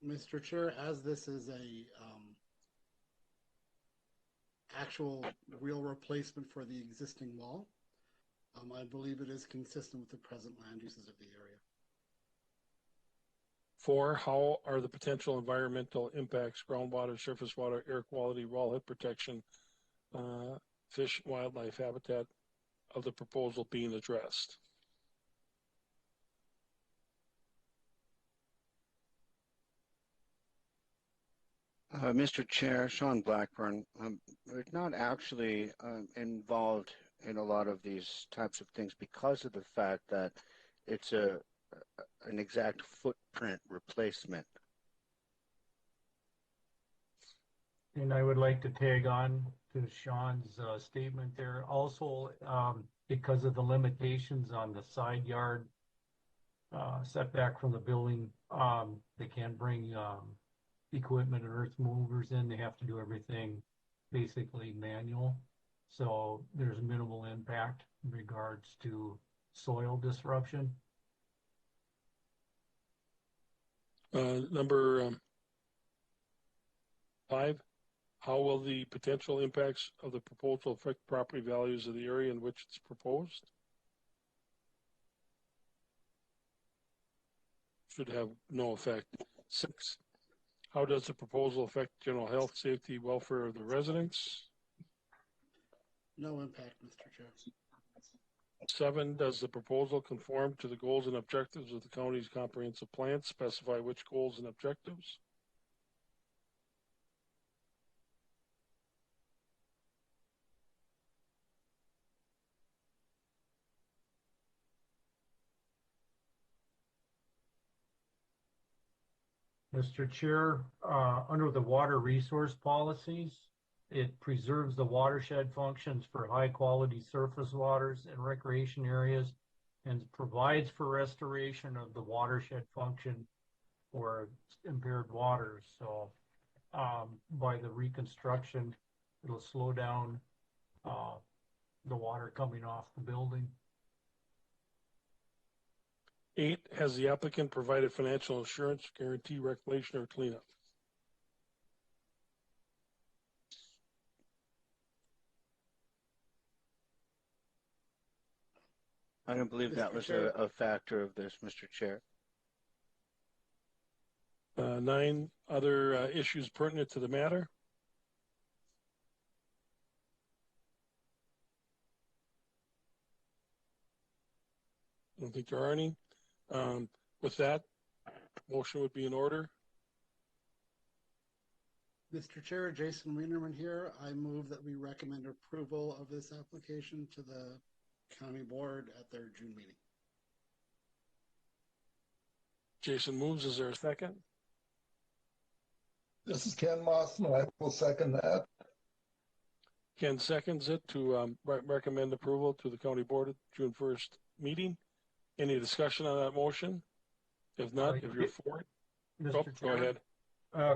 Mr. Chair, as this is a actual real replacement for the existing wall, I believe it is consistent with the present land uses of the area. 4, how are the potential environmental impacts, groundwater, surface water, air quality, wellhead protection, fish, wildlife habitat of the proposal being addressed? Mr. Chair, Sean Blackburn, we're not actually involved in a lot of these types of things because of the fact that it's an exact footprint replacement. And I would like to tag on to Sean's statement there. Also, because of the limitations on the side yard setback from the building, they can't bring equipment and earth movers in. They have to do everything basically manual. So there's minimal impact in regards to soil disruption. Number 5, how will the potential impacts of the proposal affect property values of the area in which it's proposed? Should have no effect. 6, how does the proposal affect general health, safety, welfare of the residents? No impact, Mr. Chair. 7, does the proposal conform to the goals and objectives of the county's comprehensive plan? Specify which goals and objectives. Mr. Chair, under the water resource policies, it preserves the watershed functions for high-quality surface waters and recreation areas and provides for restoration of the watershed function for impaired waters. So by the reconstruction, it'll slow down the water coming off the building. 8, has the applicant provided financial assurance, guarantee, reclamation, or cleanup? I don't believe that was a factor of this, Mr. Chair. 9, other issues pertinent to the matter? I don't think there are any. With that, motion would be in order. Mr. Chair, Jason Wienerman here. I move that we recommend approval of this application to the county board at their June meeting. Jason moves. Is there a second? This is Ken Mossman. I will second that. Ken seconds it to recommend approval to the county board at June 1st meeting. Any discussion on that motion? If not, if you're for it, go ahead.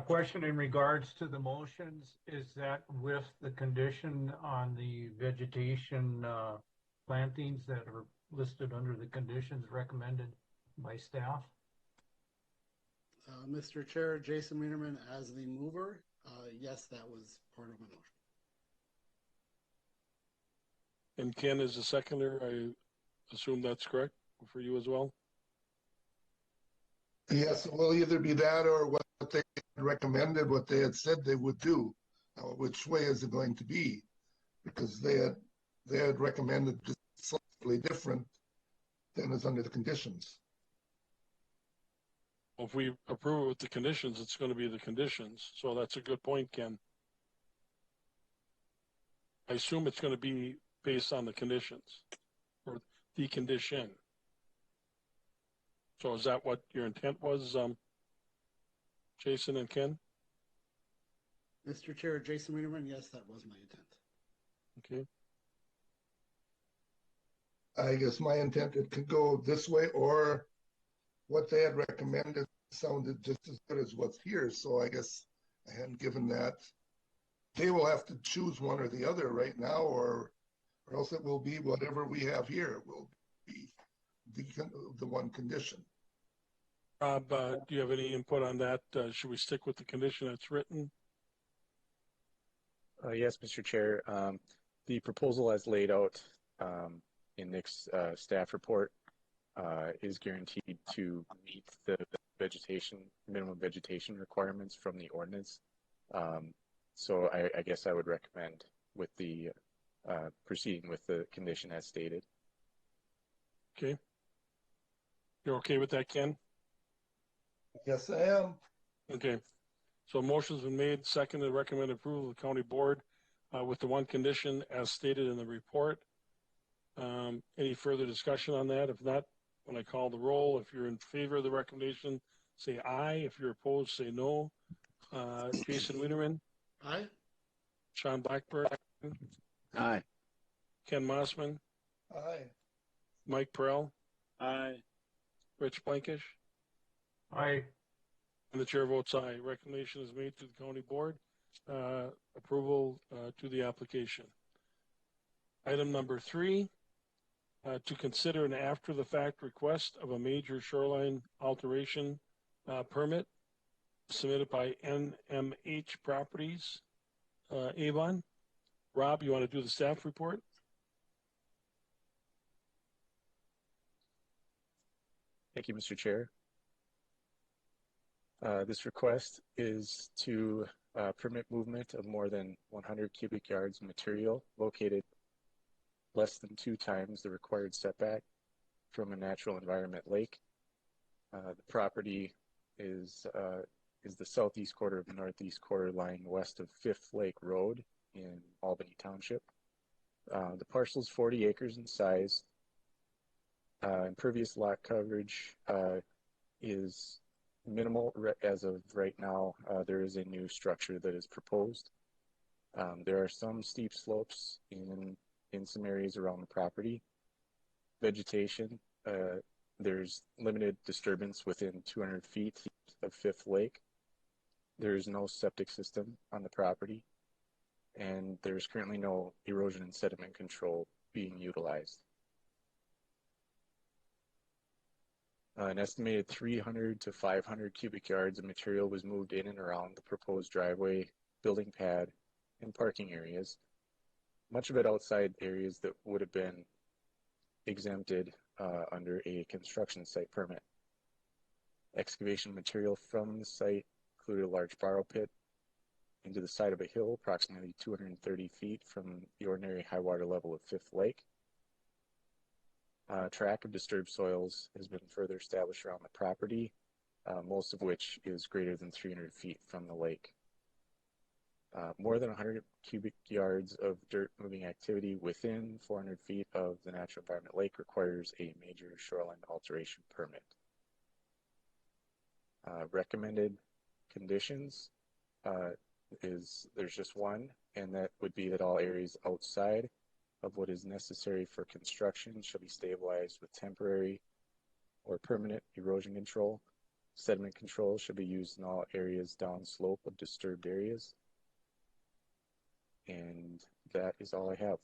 Question in regards to the motions, is that with the condition on the vegetation plantings that are listed under the conditions recommended by staff. Mr. Chair, Jason Wienerman as the mover. Yes, that was part of my motion. And Ken is the seconder. I assume that's correct for you as well? Yes, it will either be that or what they recommended, what they had said they would do. Which way is it going to be? Because they had recommended just slightly different than is under the conditions. Well, if we approve it with the conditions, it's going to be the conditions. So that's a good point, Ken. I assume it's going to be based on the conditions or the condition. So is that what your intent was, Jason and Ken? Mr. Chair, Jason Wienerman, yes, that was my intent. Okay. I guess my intent, it could go this way, or what they had recommended sounded just as good as what's here. So I guess I hadn't given that. They will have to choose one or the other right now, or else it will be whatever we have here. It will be the one condition. Rob, do you have any input on that? Should we stick with the condition that's written? Yes, Mr. Chair. The proposal as laid out in Nick's staff report is guaranteed to meet the minimum vegetation requirements from the ordinance. So I guess I would recommend with the proceeding with the condition as stated. Okay. You're okay with that, Ken? Yes, I am. Okay. So motion's been made, seconded, recommend approval of the county board with the one condition as stated in the report. Any further discussion on that? If not, when I call the roll, if you're in favor of the recommendation, say aye. If you're opposed, say no. Jason Wienerman? Aye. Sean Blackburn? Aye. Ken Mossman? Aye. Mike Perrell? Aye. Rich Blankish? Aye. And the chair votes aye. Recommendation is made to the county board. Approval to the application. Item number 3, to consider an after-the-fact request of a major shoreline alteration permit submitted by NMH Properties, Avon. Rob, you want to do the staff report? Thank you, Mr. Chair. This request is to permit movement of more than 100 cubic yards of material located less than 2 times the required setback from a natural environment lake. The property is the southeast quarter of the northeast quarter lying west of Fifth Lake Road in Albany Township. The parcel is 40 acres in size. Impervious lot coverage is minimal as of right now. There is a new structure that is proposed. There are some steep slopes in some areas around the property. Vegetation, there's limited disturbance within 200 feet of Fifth Lake. There's no septic system on the property, and there's currently no erosion and sediment control being utilized. An estimated 300 to 500 cubic yards of material was moved in and around the proposed driveway, building pad, and parking areas, much of it outside areas that would have been exempted under a construction site permit. Excavation material from the site included a large borrow pit into the side of a hill approximately 230 feet from the ordinary high water level of Fifth Lake. Track of disturbed soils has been further established around the property, most of which is greater than 300 feet from the lake. More than 100 cubic yards of dirt moving activity within 400 feet of the natural environment lake requires a major shoreline alteration permit. Recommended conditions there's just one, and that would be that all areas outside of what is necessary for construction shall be stabilized with temporary or permanent erosion control. Sediment control should be used in all areas downslope of disturbed areas. And that is all I have.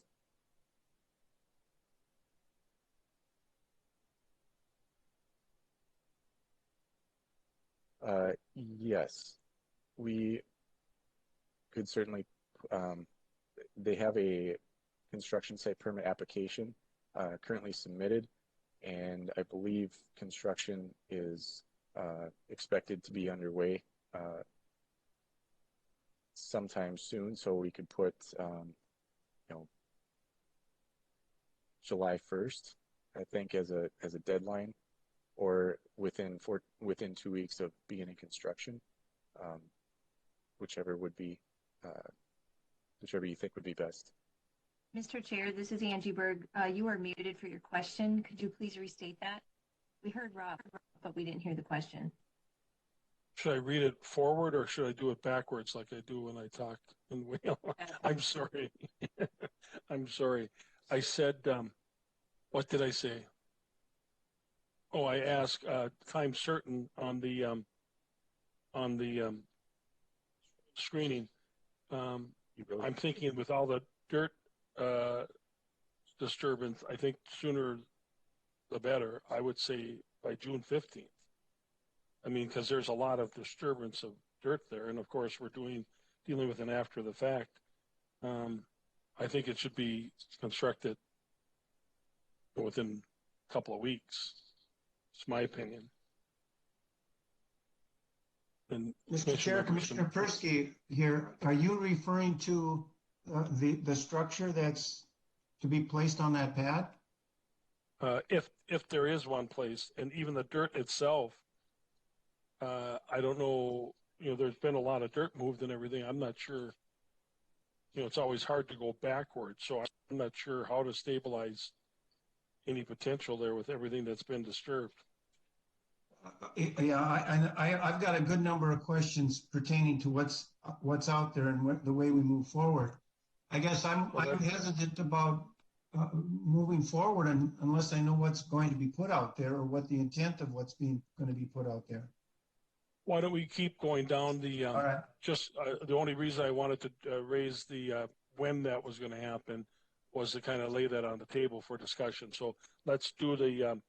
Yes, we could certainly, they have a construction site permit application currently submitted, and I believe construction is expected to be underway sometime soon, so we could put, July 1st, I think, as a deadline, or within 2 weeks of beginning construction, whichever would be, whichever you think would be best. Mr. Chair, this is Angie Berg. You are muted for your question. Could you please restate that? We heard Rob, but we didn't hear the question. Should I read it forward or should I do it backwards like I do when I talk in Whale? I'm sorry. I'm sorry. I said, what did I say? Oh, I asked time certain on the screening. I'm thinking with all the dirt disturbance, I think sooner the better. I would say by June 15th. I mean, because there's a lot of disturbance of dirt there, and of course we're dealing with an after the fact. I think it should be constructed within a couple of weeks. It's my opinion. And Mr. Chair, Commissioner Persky here, are you referring to the structure that's to be placed on that pad? If there is one place, and even the dirt itself, I don't know, there's been a lot of dirt moved and everything. I'm not sure, it's always hard to go backwards. So I'm not sure how to stabilize any potential there with everything that's been disturbed. Yeah, I've got a good number of questions pertaining to what's out there and the way we move forward. I guess I'm hesitant about moving forward unless I know what's going to be put out there or what the intent of what's going to be put out there. Why don't we keep going down the, right. Just the only reason I wanted to raise the when that was going to happen was to kind of lay that on the table for discussion. So let's do the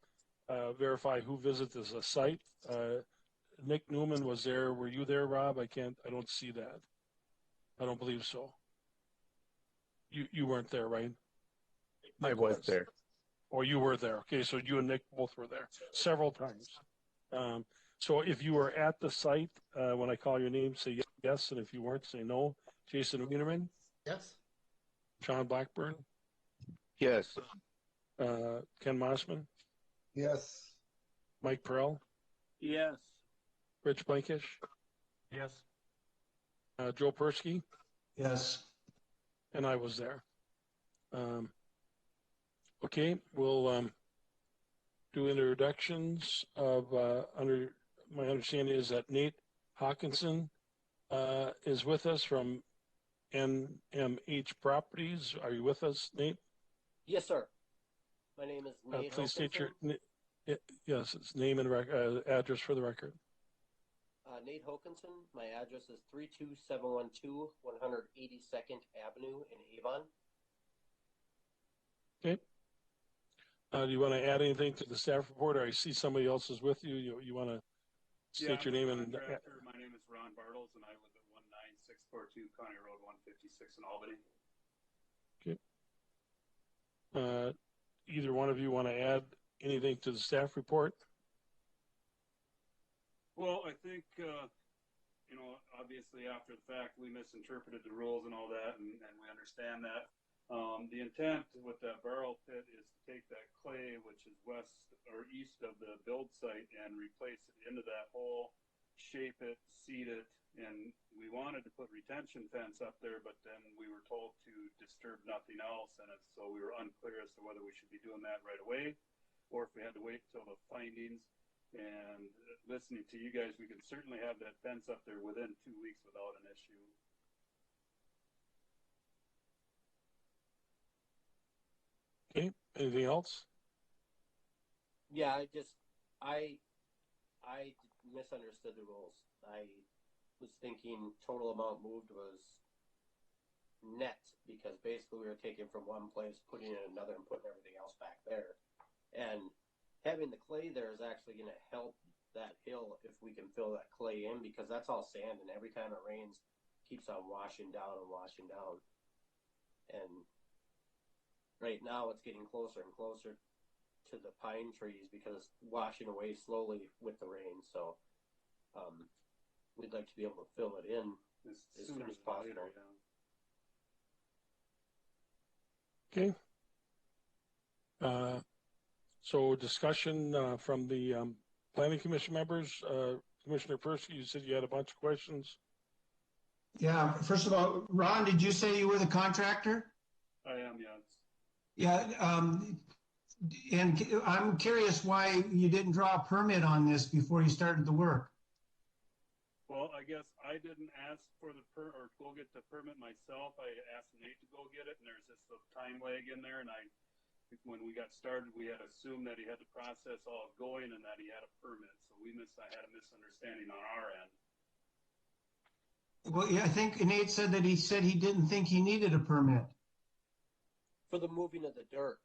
verify who visits the site. Nick Newman was there. Were you there, Rob? I don't see that. I don't believe so. You weren't there, right? I was there. Or you were there. Okay, so you and Nick both were there several times. So if you were at the site, when I call your name, say yes, and if you weren't, say no. Jason Wienerman? Yes. Sean Blackburn? Yes. Ken Mossman? Yes. Mike Perrell? Yes. Rich Blankish? Yes. Joe Persky? Yes. And I was there. Okay, we'll do introductions of, under my understanding is that Nate Hawkinson is with us from NMH Properties. Are you with us, Nate? Yes, sir. My name is Nate Please state your, Hokinson. yes, it's name and address for the record. Nate Hokinson. My address is 32712 182nd Avenue in Avon. Okay. Do you want to add anything to the staff report, or I see somebody else is with you? You want to state your name and... My name is Ron Bartles, and I live at 19642 County Road 156 in Albany. Okay. Either one of you want to add anything to the staff report? Well, I think, obviously after the fact, we misinterpreted the rules and all that, and we understand that. The intent with that barrel pit is to take that clay, which is west or east of the build site, and replace it into that hole, shape it, seed it, and we wanted to put retention fence up there, but then we were told to disturb nothing else, and so we were unclear as to whether we should be doing that right away, or if we had to wait till the findings. And listening to you guys, we can certainly have that fence up there within 2 weeks without an issue. Okay, anything else? Yeah, I misunderstood the rules. I was thinking total amount moved was net, because basically we were taking from one place, putting it in another, and putting everything else back there. And having the clay there is actually going to help that hill if we can fill that clay in, because that's all sand, and every time it rains, it keeps on washing down and washing down. And right now it's getting closer and closer to the pine trees because it's washing away slowly with the rain. So we'd like to be able to fill it in as soon as possible. Okay. So discussion from the planning commission members. Commissioner Persky, you said you had a bunch of questions. Yeah, first of all, Ron, did you say you were the contractor? I am, yes. Yeah, and I'm curious why you didn't draw a permit on this before you started the work. Well, I guess I didn't ask for the or go get the permit myself. I asked Nate to go get it, and there's just a time lag in there. And when we got started, we had assumed that he had the process all going and that he had a permit. So I had a misunderstanding on our end. Well, yeah, I think Nate said that he didn't think he needed a permit. For the moving of the dirt,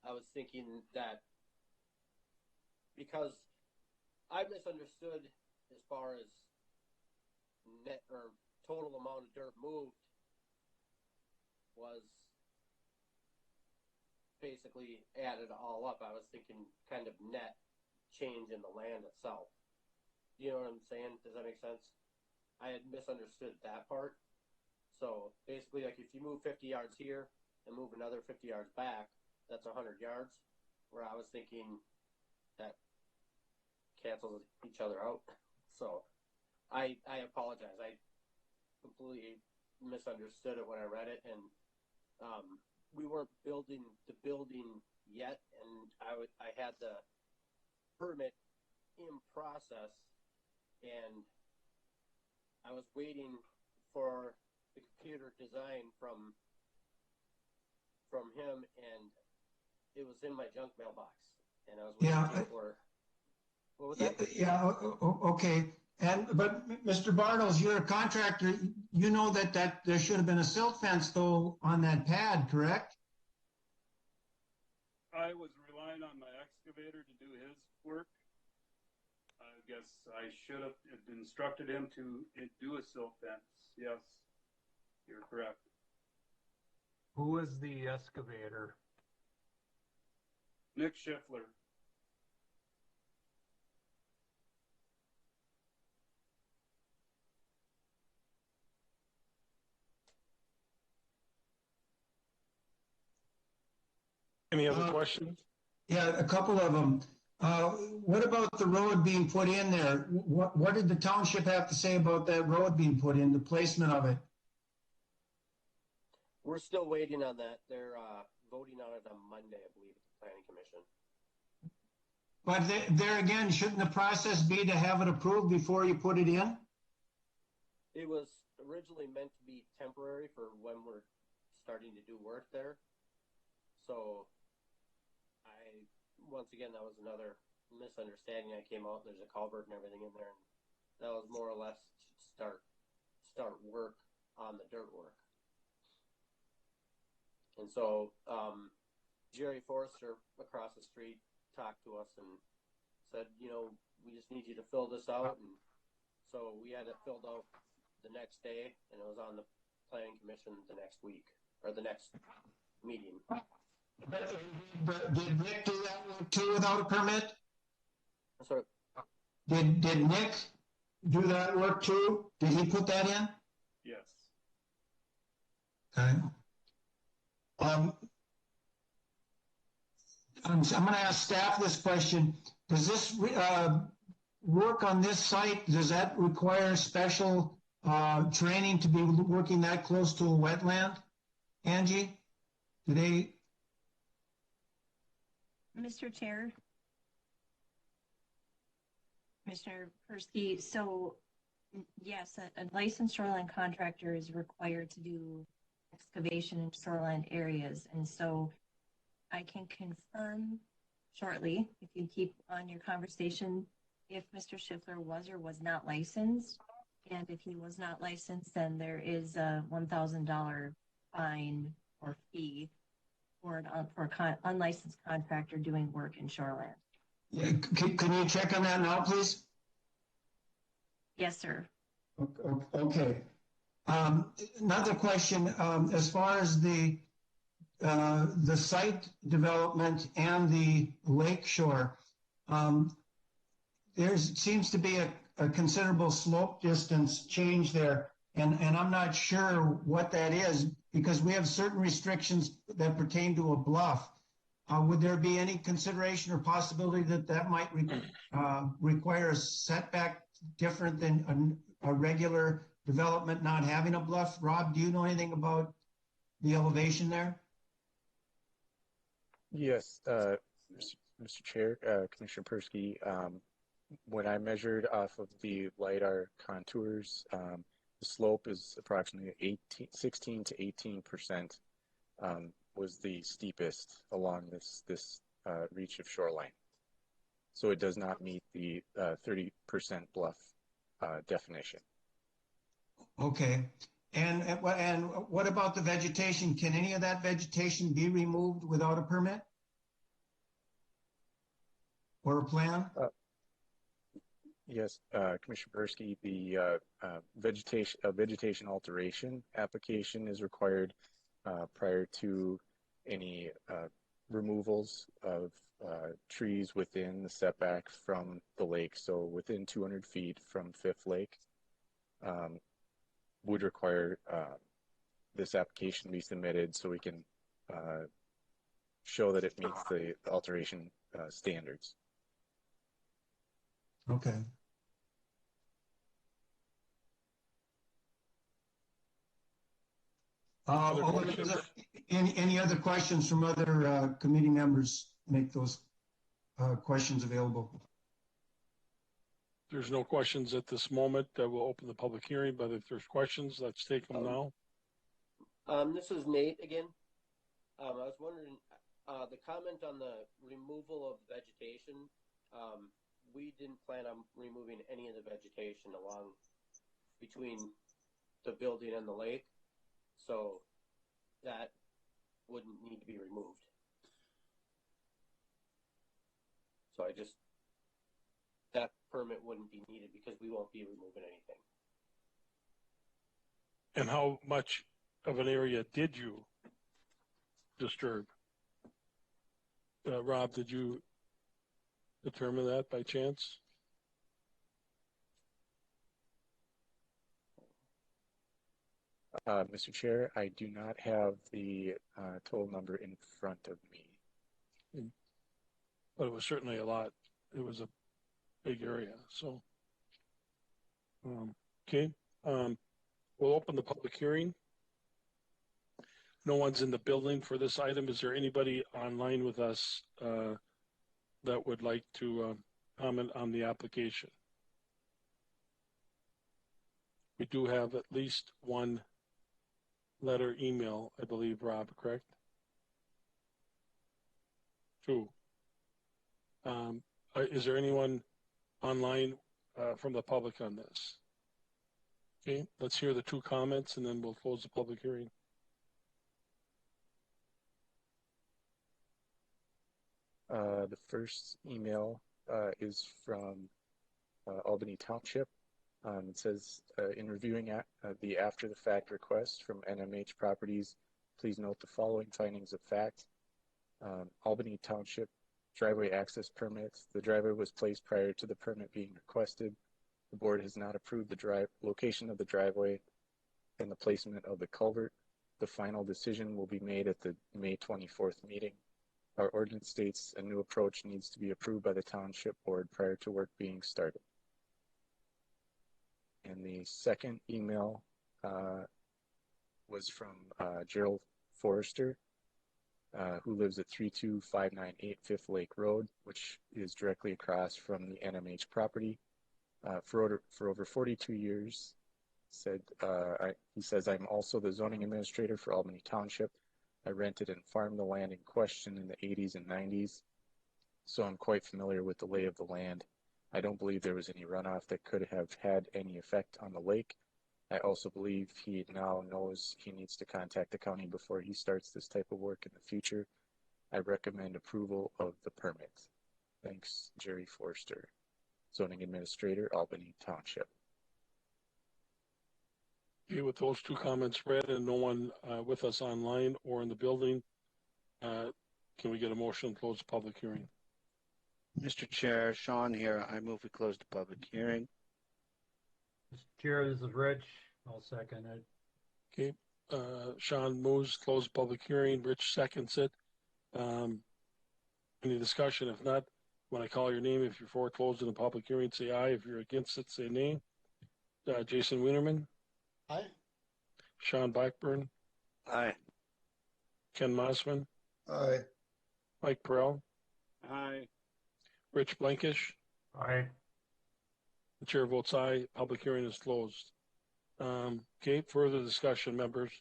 I was thinking that because I misunderstood as far as net or total amount of dirt moved was basically added all up. I was thinking kind of net change in the land itself. You know what I'm saying? Does that make sense? I had misunderstood that part. So basically, like if you move 50 yards here and move another 50 yards back, that's 100 yards. Where I was thinking that cancels each other out. So I apologize. I completely misunderstood it when I read it, and we weren't building the building yet, and I had the permit in process, and I was waiting for the computer design from him, and it was in my junk mailbox, and I was waiting for. What was that? Yeah. Okay. But Mr. Bartles, you're a contractor. You know that there should have been a silt fence though on that pad, correct? I was relying on my excavator to do his work. I guess I should have instructed him to do a silt fence. Yes, you're correct. Who is the excavator? Nick Schiffler. Any other questions? Yeah, a couple of them. What about the road being put in there? What did the township have to say about that road being put in, the placement of it? We're still waiting on that. They're voting on it on Monday, I believe, at the Planning Commission. But there again, shouldn't the process be to have it approved before you put it in? It was originally meant to be temporary for when we're starting to do work there. So once again, that was another misunderstanding. I came out, there's a culvert and everything in there, and that was more or less to start work on the dirt work. And so Jerry Forrester across the street talked to us and said, you know, we just need you to fill this out. And so we had it filled out the next day, and it was on the Planning Commission the next week, or the next meeting. But did Nick do that work too without a permit? I'm sorry. Did Nick do that work too? Did he put that in? Yes. Okay. I'm going to ask staff this question. Does this work on this site, does that require special training to be working that close to a wetland? Angie, do they? Mr. Chair, Commissioner Persky, so yes, a licensed shoreline contractor is required to do excavation in shoreline areas. And so I can confirm shortly, if you keep on your conversation, if Mr. Schiffler was or was not licensed. And if he was not licensed, then there is a $1,000 fine or fee for an unlicensed contractor doing work in shoreland. Yeah, can you check on that now, please? Yes, sir. Okay. Another question, as far as the site development and the lake shore, there seems to be a considerable slope distance change there, and I'm not sure what that is because we have certain restrictions that pertain to a bluff. Would there be any consideration or possibility that that might require a setback different than a regular development not having a bluff? Rob, do you know anything about the elevation there? Yes, Mr. Chair, Commissioner Persky, when I measured off of the LiDAR contours, the slope is approximately 16 to 18%, was the steepest along this reach of shoreline. So it does not meet the 30% bluff definition. Okay. And what about the vegetation? Can any of that vegetation be removed without a permit? Or a plan? Yes, Commissioner Persky, the vegetation alteration application is required prior to any removals of trees within the setback from the lake. So within 200 feet from Fifth Lake would require this application to be submitted so we can show that it meets the alteration standards. Okay. Any other questions from other committee members? Make those questions available. There's no questions at this moment. We'll open the public hearing, but if there's questions, let's take them now. This is Nate again. I was wondering, the comment on the removal of vegetation, we didn't plan on removing any of the vegetation along between the building and the lake, so that wouldn't need to be removed. So that permit wouldn't be needed because we won't be removing anything. And how much of an area did you disturb? Rob, did you determine that by chance? Mr. Chair, I do not have the total number in front of me. But it was certainly a lot. It was a big area. So, okay. We'll open the public hearing. No one's in the building for this item. Is there anybody online with us that would like to comment on the application? We do have at least one letter email, I believe, Rob, correct? Two. Is there anyone online from the public on this? Okay, let's hear the two comments and then we'll close the public hearing. The first email is from Albany Township. It says, in reviewing the after-the-fact request from NMH Properties, please note the following findings of fact. Albany Township driveway access permits. The driveway was placed prior to the permit being requested. The board has not approved the location of the driveway and the placement of the culvert. The final decision will be made at the May 24th meeting. Our ordinance states a new approach needs to be approved by the township board prior to work being started. And the second email was from Gerald Forrester, who lives at 32598 Fifth Lake Road, which is directly across from the NMH property. For over 42 years, he says, I'm also the zoning administrator for Albany Township. I rented and farmed the land in question in the 80s and 90s, so I'm quite familiar with the lay of the land. I don't believe there was any runoff that could have had any effect on the lake. I also believe he now knows he needs to contact the county before he starts this type of work in the future. I recommend approval of the permit. Thanks, Jerry Forster, Zoning Administrator, Albany Township. Okay, with those two comments read and no one with us online or in the building, can we get a motion to close the public hearing? Mr. Chair, Sean here. I move we close the public hearing. Mr. Chair, this is Rich. I'll second it. Okay, Sean moves, close the public hearing. Rich seconds it. Any discussion? If not, when I call your name, if you're for closing the public hearing, say aye. If you're against it, say nay. Jason Wienerman. Aye. Sean Blackburn. Aye. Ken Mossman. Aye. Mike Perrell. Aye. Rich Blankish. Aye. The chair votes aye. Public hearing is closed. Okay, further discussion, members.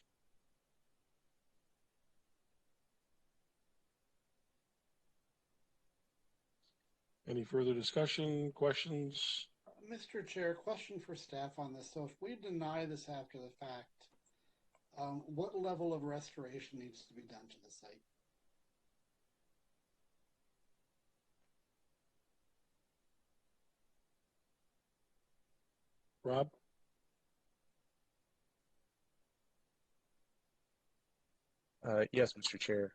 Any further discussion, questions? Mr. Chair, question for staff on this. So if we deny this after the fact, what level of restoration needs to be done to the site? Rob? Yes, Mr. Chair.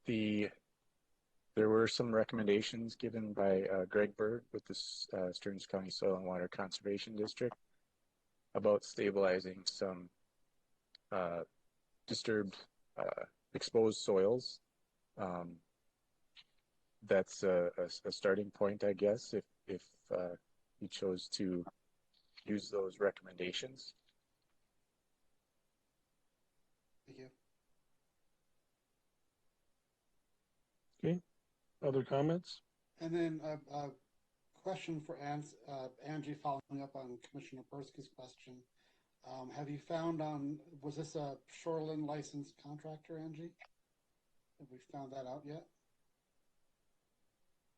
There were some recommendations given by Greg Berg with the Stearns County Soil and Water Conservation District about stabilizing some disturbed, exposed soils. That's a starting point, I guess, if you chose to use those recommendations. Thank you. Okay, other comments? And then a question for Angie, following up on Commissioner Persky's question. Have you found was this a shoreline licensed contractor, Angie? Have we found that out yet?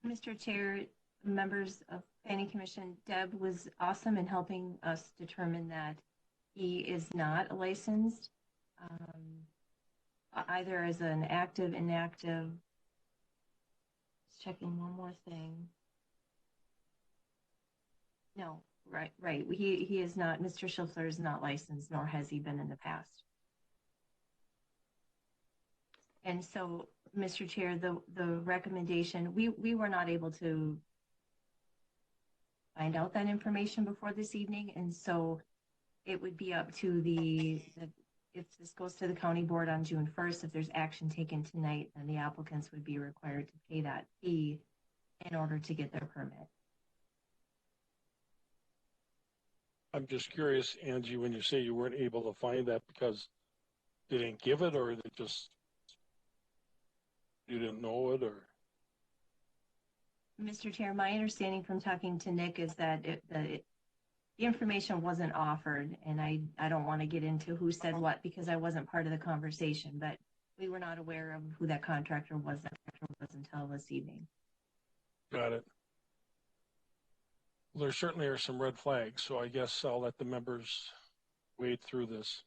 Mr. Chair, members of Planning Commission, Deb was awesome in helping us determine that he is not licensed, either as an active, inactive. Just checking one more thing. No, right. He is not, Mr. Schilfler is not licensed, nor has he been in the past. And so, Mr. Chair, the recommendation, we were not able to find out that information before this evening, and so it would be up to if this goes to the county board on June 1st, if there's action taken tonight, then the applicants would be required to pay that fee in order to get their permit. I'm just curious, Angie, when you say you weren't able to find that because they didn't give it, or they just, you didn't know it, or? Mr. Chair, my understanding from talking to Nick is that the information wasn't offered, and I don't want to get into who said what because I wasn't part of the conversation, but we were not aware of who that contractor was until this evening. Got it. Well, there certainly are some red flags, so I guess I'll let the members wade through this.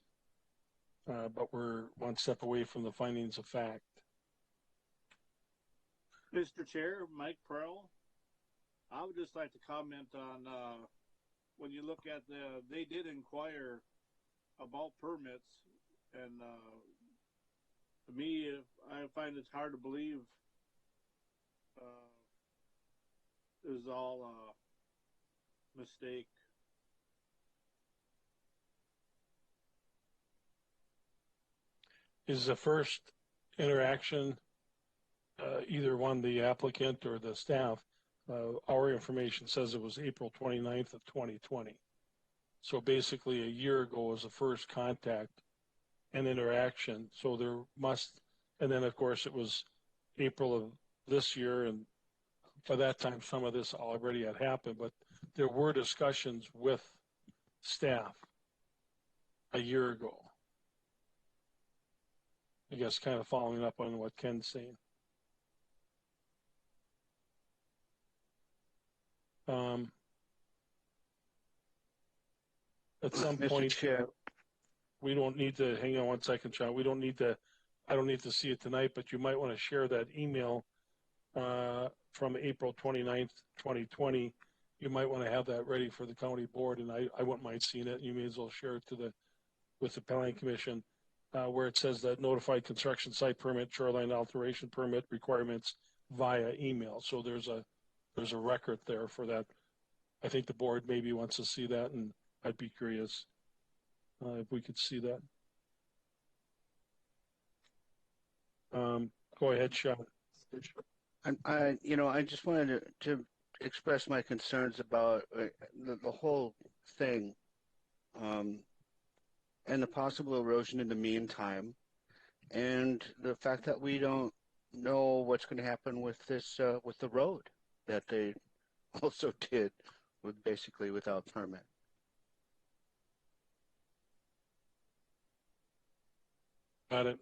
But we're one step away from the findings of fact. Mr. Chair, Mike Pearl. I would just like to comment on when you look at they did inquire about permits, and to me, I find it's hard to believe it was all a mistake. Is the first interaction either one the applicant or the staff? Our information says it was April 29th of 2020. So basically a year ago was the first contact and interaction. So there must, and then of course it was April of this year, and by that time some of this already had happened, but there were discussions with staff a year ago. I guess kind of following up on what Ken's saying. At some point, we don't need to, hang on one second, Sean. We don't need to, I don't need to see it tonight, but you might want to share that email from April 29th, 2020. You might want to have that ready for the county board, and I wouldn't mind seeing it. You may as well share it with the planning commission, where it says that notified construction site permit, shoreline alteration permit requirements via email. So there's a record there for that. I think the board maybe wants to see that, and I'd be curious if we could see that. Go ahead, Sean. I just wanted to express my concerns about the whole thing, and the possible erosion in the meantime, and the fact that we don't know what's going to happen with this, with the road that they also did basically without permit. Got it.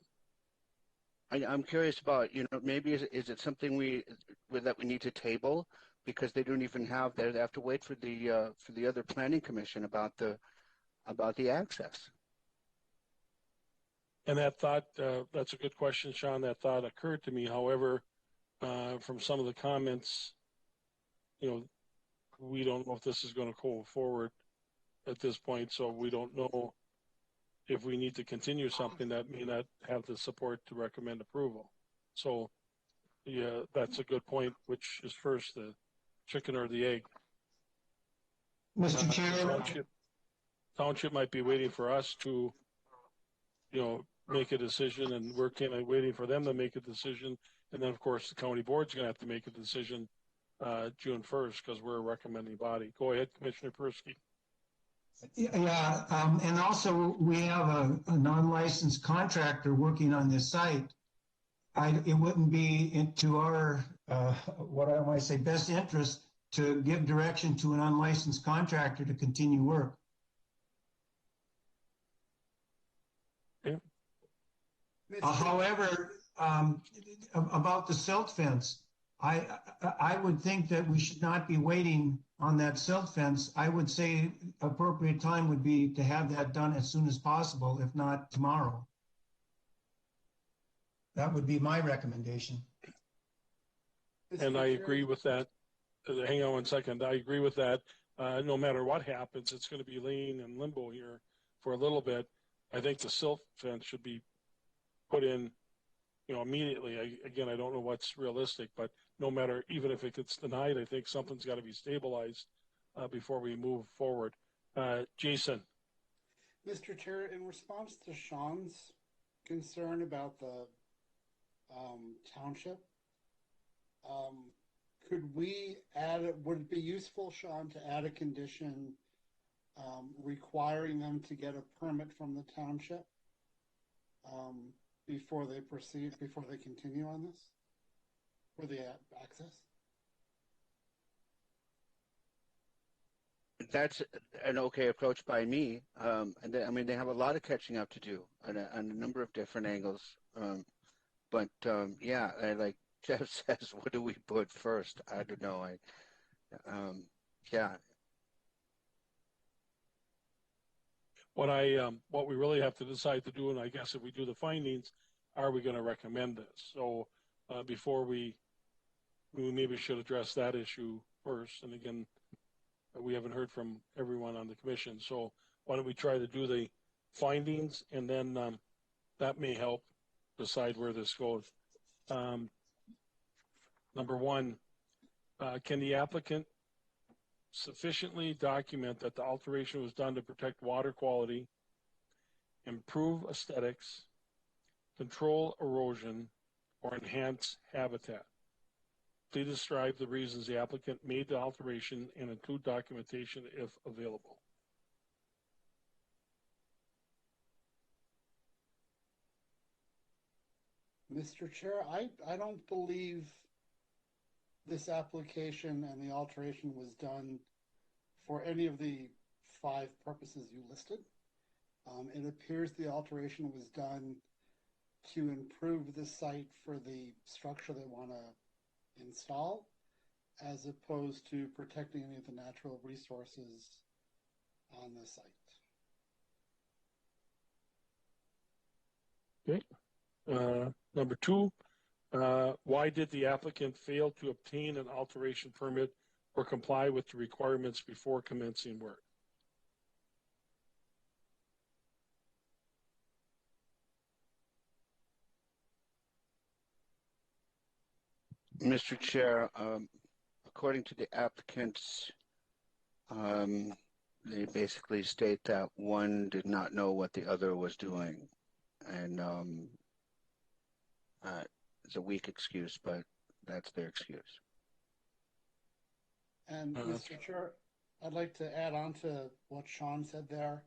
I'm curious about, maybe is it something that we need to table because they don't even have, they have to wait for the other planning commission about the access. And that thought, that's a good question, Sean. That thought occurred to me. However, from some of the comments, we don't know if this is going to go forward at this point, so we don't know if we need to continue something that may not have the support to recommend approval. So, yeah, that's a good point. Which is first, the chicken or the egg? Mr. Chair. Township might be waiting for us to, make a decision, and we're kind of waiting for them to make a decision. And then, of course, the county board's going to have to make a decision June 1st because we're a recommending body. Go ahead, Commissioner Persky. Yeah, and also we have a non-licensed contractor working on this site. It wouldn't be into our, what I might say, best interest to give direction to an unlicensed contractor to continue work. Okay. However, about the silt fence, I would think that we should not be waiting on that silt fence. I would say appropriate time would be to have that done as soon as possible, if not tomorrow. That would be my recommendation. And I agree with that. Hang on one second. I agree with that. No matter what happens, it's going to be laying in limbo here for a little bit. I think the silt fence should be put in, immediately. Again, I don't know what's realistic, but no matter, even if it gets denied, I think something's got to be stabilized before we move forward. Jason. Mr. Chair, in response to Sean's concern about the township, could we would it be useful, Sean, to add a condition requiring them to get a permit from the township before they proceed, before they continue on this, for the access? That's an okay approach by me. And they have a lot of catching up to do on a number of different angles. Yeah, like Jeff says, what do we put first? I don't know. Yeah. What we really have to decide to do, and I guess if we do the findings, are we going to recommend this? So before we maybe should address that issue first. And again, we haven't heard from everyone on the commission. So why don't we try to do the findings, and then that may help decide where this goes. Number one, can the applicant sufficiently document that the alteration was done to protect water quality, improve aesthetics, control erosion, or enhance habitat? Please describe the reasons the applicant made the alteration and include documentation if available. Mr. Chair, I don't believe this application and the alteration was done for any of the 5 purposes you listed. It appears the alteration was done to improve the site for the structure they want to install, as opposed to protecting any of the natural resources on the site. Okay. Number 2, Why did the applicant fail to obtain an alteration permit or comply with the requirements before commencing work? Mr. Chair, according to the applicants, they basically state that one did not know what the other was doing. And it's a weak excuse, but that's their excuse. And Mr. Chair, I'd like to add on to what Sean said there.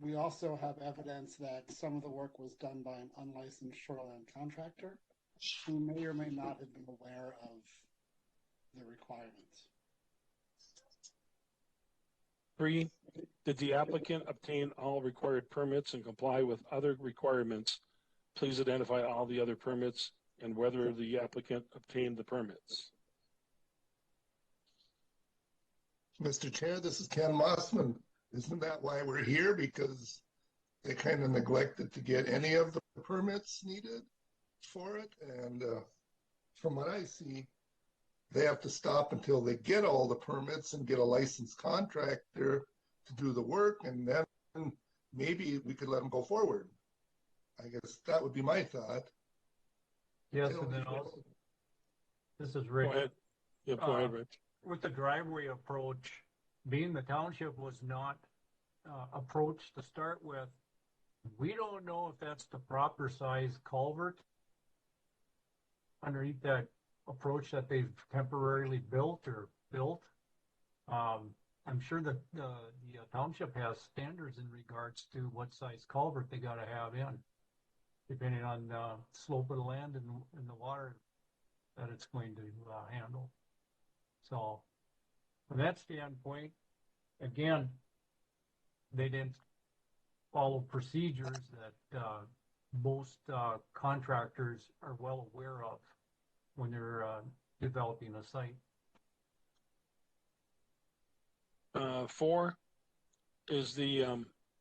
We also have evidence that some of the work was done by an unlicensed shoreline contractor who may or may not have been aware of the requirements. 3, did the applicant obtain all required permits and comply with other requirements? Please identify all the other permits and whether the applicant obtained the permits. Mr. Chair, this is Ken Mossman. Isn't that why we're here? Because they kind of neglected to get any of the permits needed for it. And from what I see, they have to stop until they get all the permits and get a licensed contractor to do the work. And then maybe we could let them go forward. I guess that would be my thought. Yes, and then also, this is Rick. Go ahead. Yeah, go ahead, Rich. With the driveway approach, being the township was not approached to start with, we don't know if that's the proper size culvert underneath that approach that they've temporarily built. I'm sure that the township has standards in regards to what size culvert they got to have in, depending on the slope of the land and the water that it's going to handle. So from that standpoint, again, they didn't follow procedures that most contractors are well aware of when they're developing a site. 4, is the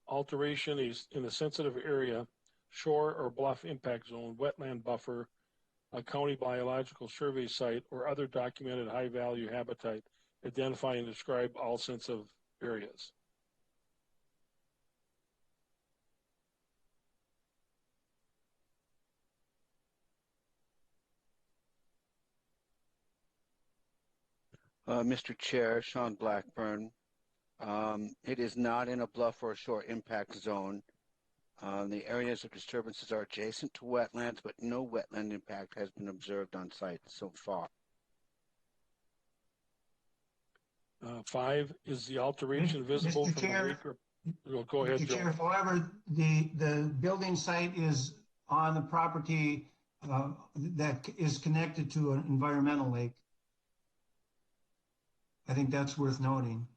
alteration is in a sensitive area, shore or bluff impact zone, wetland buffer, a county biological survey site, or other documented high-value habitat. Identify and describe all sensitive areas. Mr. Chair, Sean Blackburn. It is not in a bluff or shore impact zone. The areas of disturbances are adjacent to wetlands, but no wetland impact has been observed on site so far. 5, is the alteration visible Mr. from Chair, the lake? Or, go ahead, Mr. Joe. Chair, however, the building site is on the property that is connected to an environmental lake. I think that's worth noting.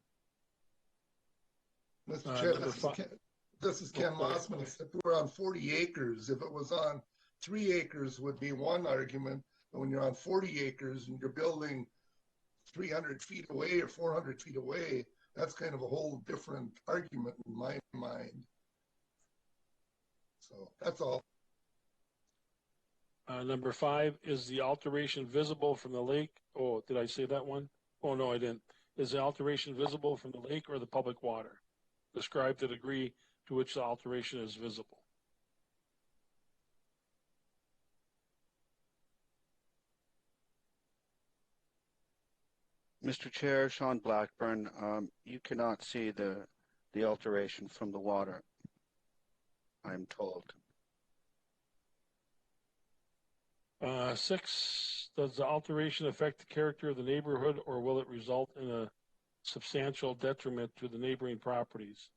Mr. Chair, this is Ken Mossman. If we're on 40 acres, if it was on 3 acres would be one argument, but when you're on 40 acres and you're building 300 feet away or 400 feet away, that's kind of a whole different argument in my mind. So that's all. Number 5, is the alteration visible from the lake? Oh, did I say that one? Oh, no, I didn't. Is the alteration visible from the lake or the public water? Describe the degree to which the alteration is visible. Mr. Chair, Sean Blackburn, you cannot see the alteration from the water, I'm told. 6, does the alteration affect the character of the neighborhood, or will it result in a substantial detriment to the neighboring properties?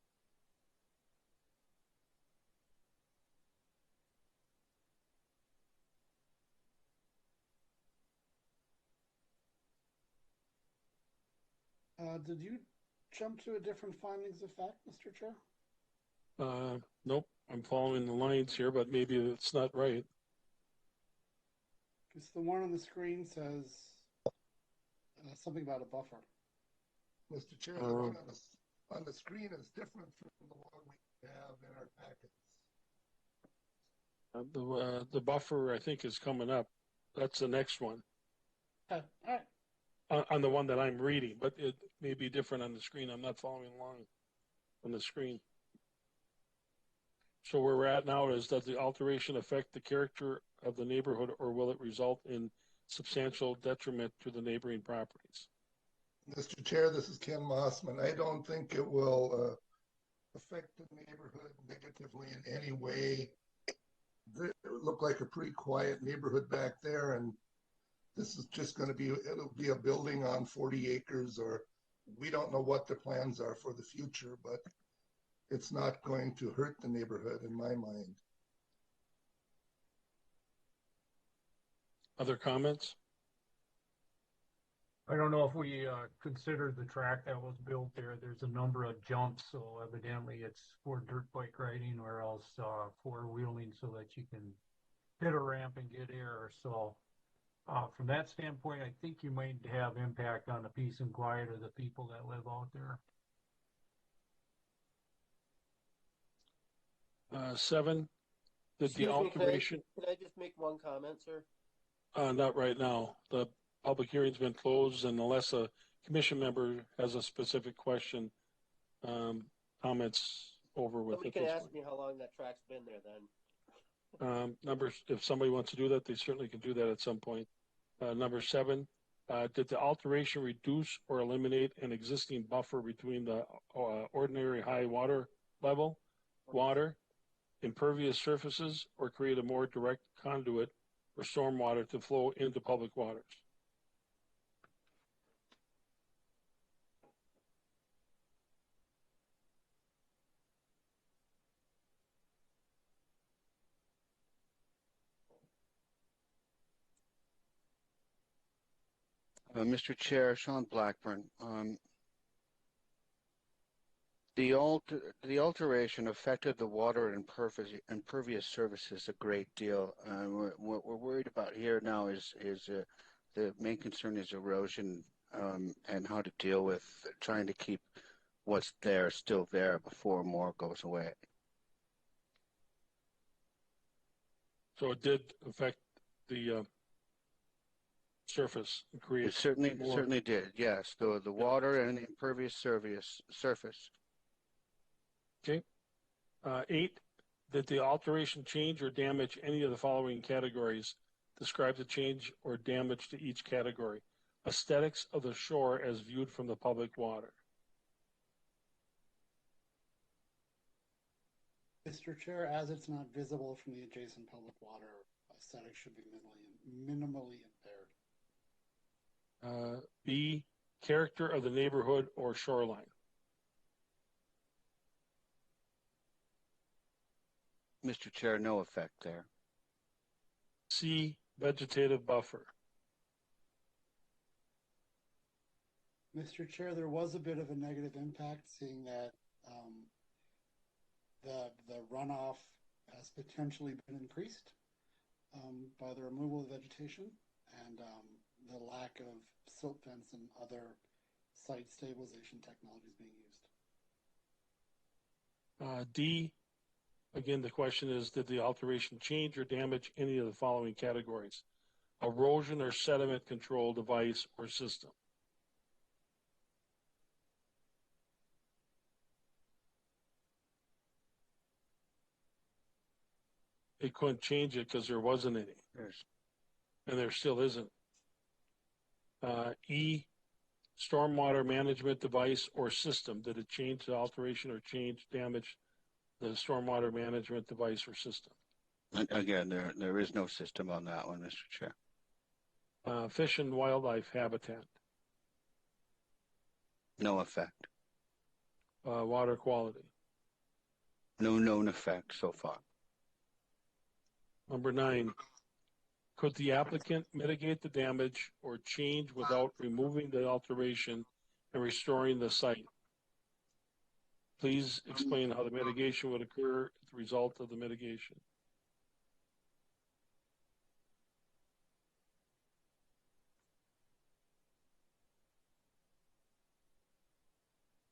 Did you jump to a different findings of fact, Mr. Chair? Nope, I'm following the lines here, but maybe it's not right. Because the one on the screen says something about a buffer. Mr. Chair, the one on the screen is different from the one we have in our packets. The buffer, I think, is coming up. That's the next one. Okay, all right. On the one that I'm reading, but it may be different on the screen. I'm not following along on the screen. So where we're at now is, does the alteration affect the character of the neighborhood, or will it result in substantial detriment to the neighboring properties? Mr. Chair, this is Ken Mossman. I don't think it will affect the neighborhood negatively in any way. It looked like a pretty quiet neighborhood back there, and this is just going to be, it'll be a building on 40 acres, or we don't know what the plans are for the future, but it's not going to hurt the neighborhood in my mind. Other comments? I don't know if we considered the track that was built there. There's a number of jumps, so evidently it's for dirt bike riding or else four-wheeling so that you can hit a ramp and get air. So from that standpoint, I think you might have impact on the peace and quiet of the people that live out there. 7, did the alteration... Can I just make one comment, sir? Not right now. The public hearing's been closed, and unless a commission member has a specific question, comments over with. Somebody can ask me how long that track's been there then. Numbers, if somebody wants to do that, they certainly can do that at some point. Number 7, did the alteration reduce or eliminate an existing buffer between the ordinary high water level, water, impervious surfaces, or create a more direct conduit for stormwater to flow into public waters? Mr. Chair, Sean Blackburn. The alteration affected the water and impervious surfaces a great deal. What we're worried about here now is the main concern is erosion and how to deal with trying to keep what's there still there before more goes away. So it did affect the surface and create. It certainly did. Yes, the water and the impervious surface. Okay. 8, did the alteration change or damage any of the following categories? Describe the change or damage to each category. Aesthetics of the shore as viewed from the public water. Mr. Chair, as it's not visible from the adjacent public water, aesthetics should be minimally impaired. B, character of the neighborhood or shoreline. Mr. Chair, no effect there. C, vegetative buffer. Mr. Chair, there was a bit of a negative impact, seeing that the runoff has potentially been increased by the removal of vegetation and the lack of silt fence and other site stabilization technologies being used. D, again, the question is, did the alteration change or damage any of the following categories? Erosion or sediment control device or system. It couldn't change it because there wasn't any. Yes. And there still isn't. E, stormwater management device or system. Did it change the alteration or damage the stormwater management device or system? Again, there is no system on that one, Mr. Chair. Fish and wildlife habitat. No effect. Water quality. No known effect so far. Number 9, could the applicant mitigate the damage or change without removing the alteration and restoring the site? Please explain how the mitigation would occur as a result of the mitigation.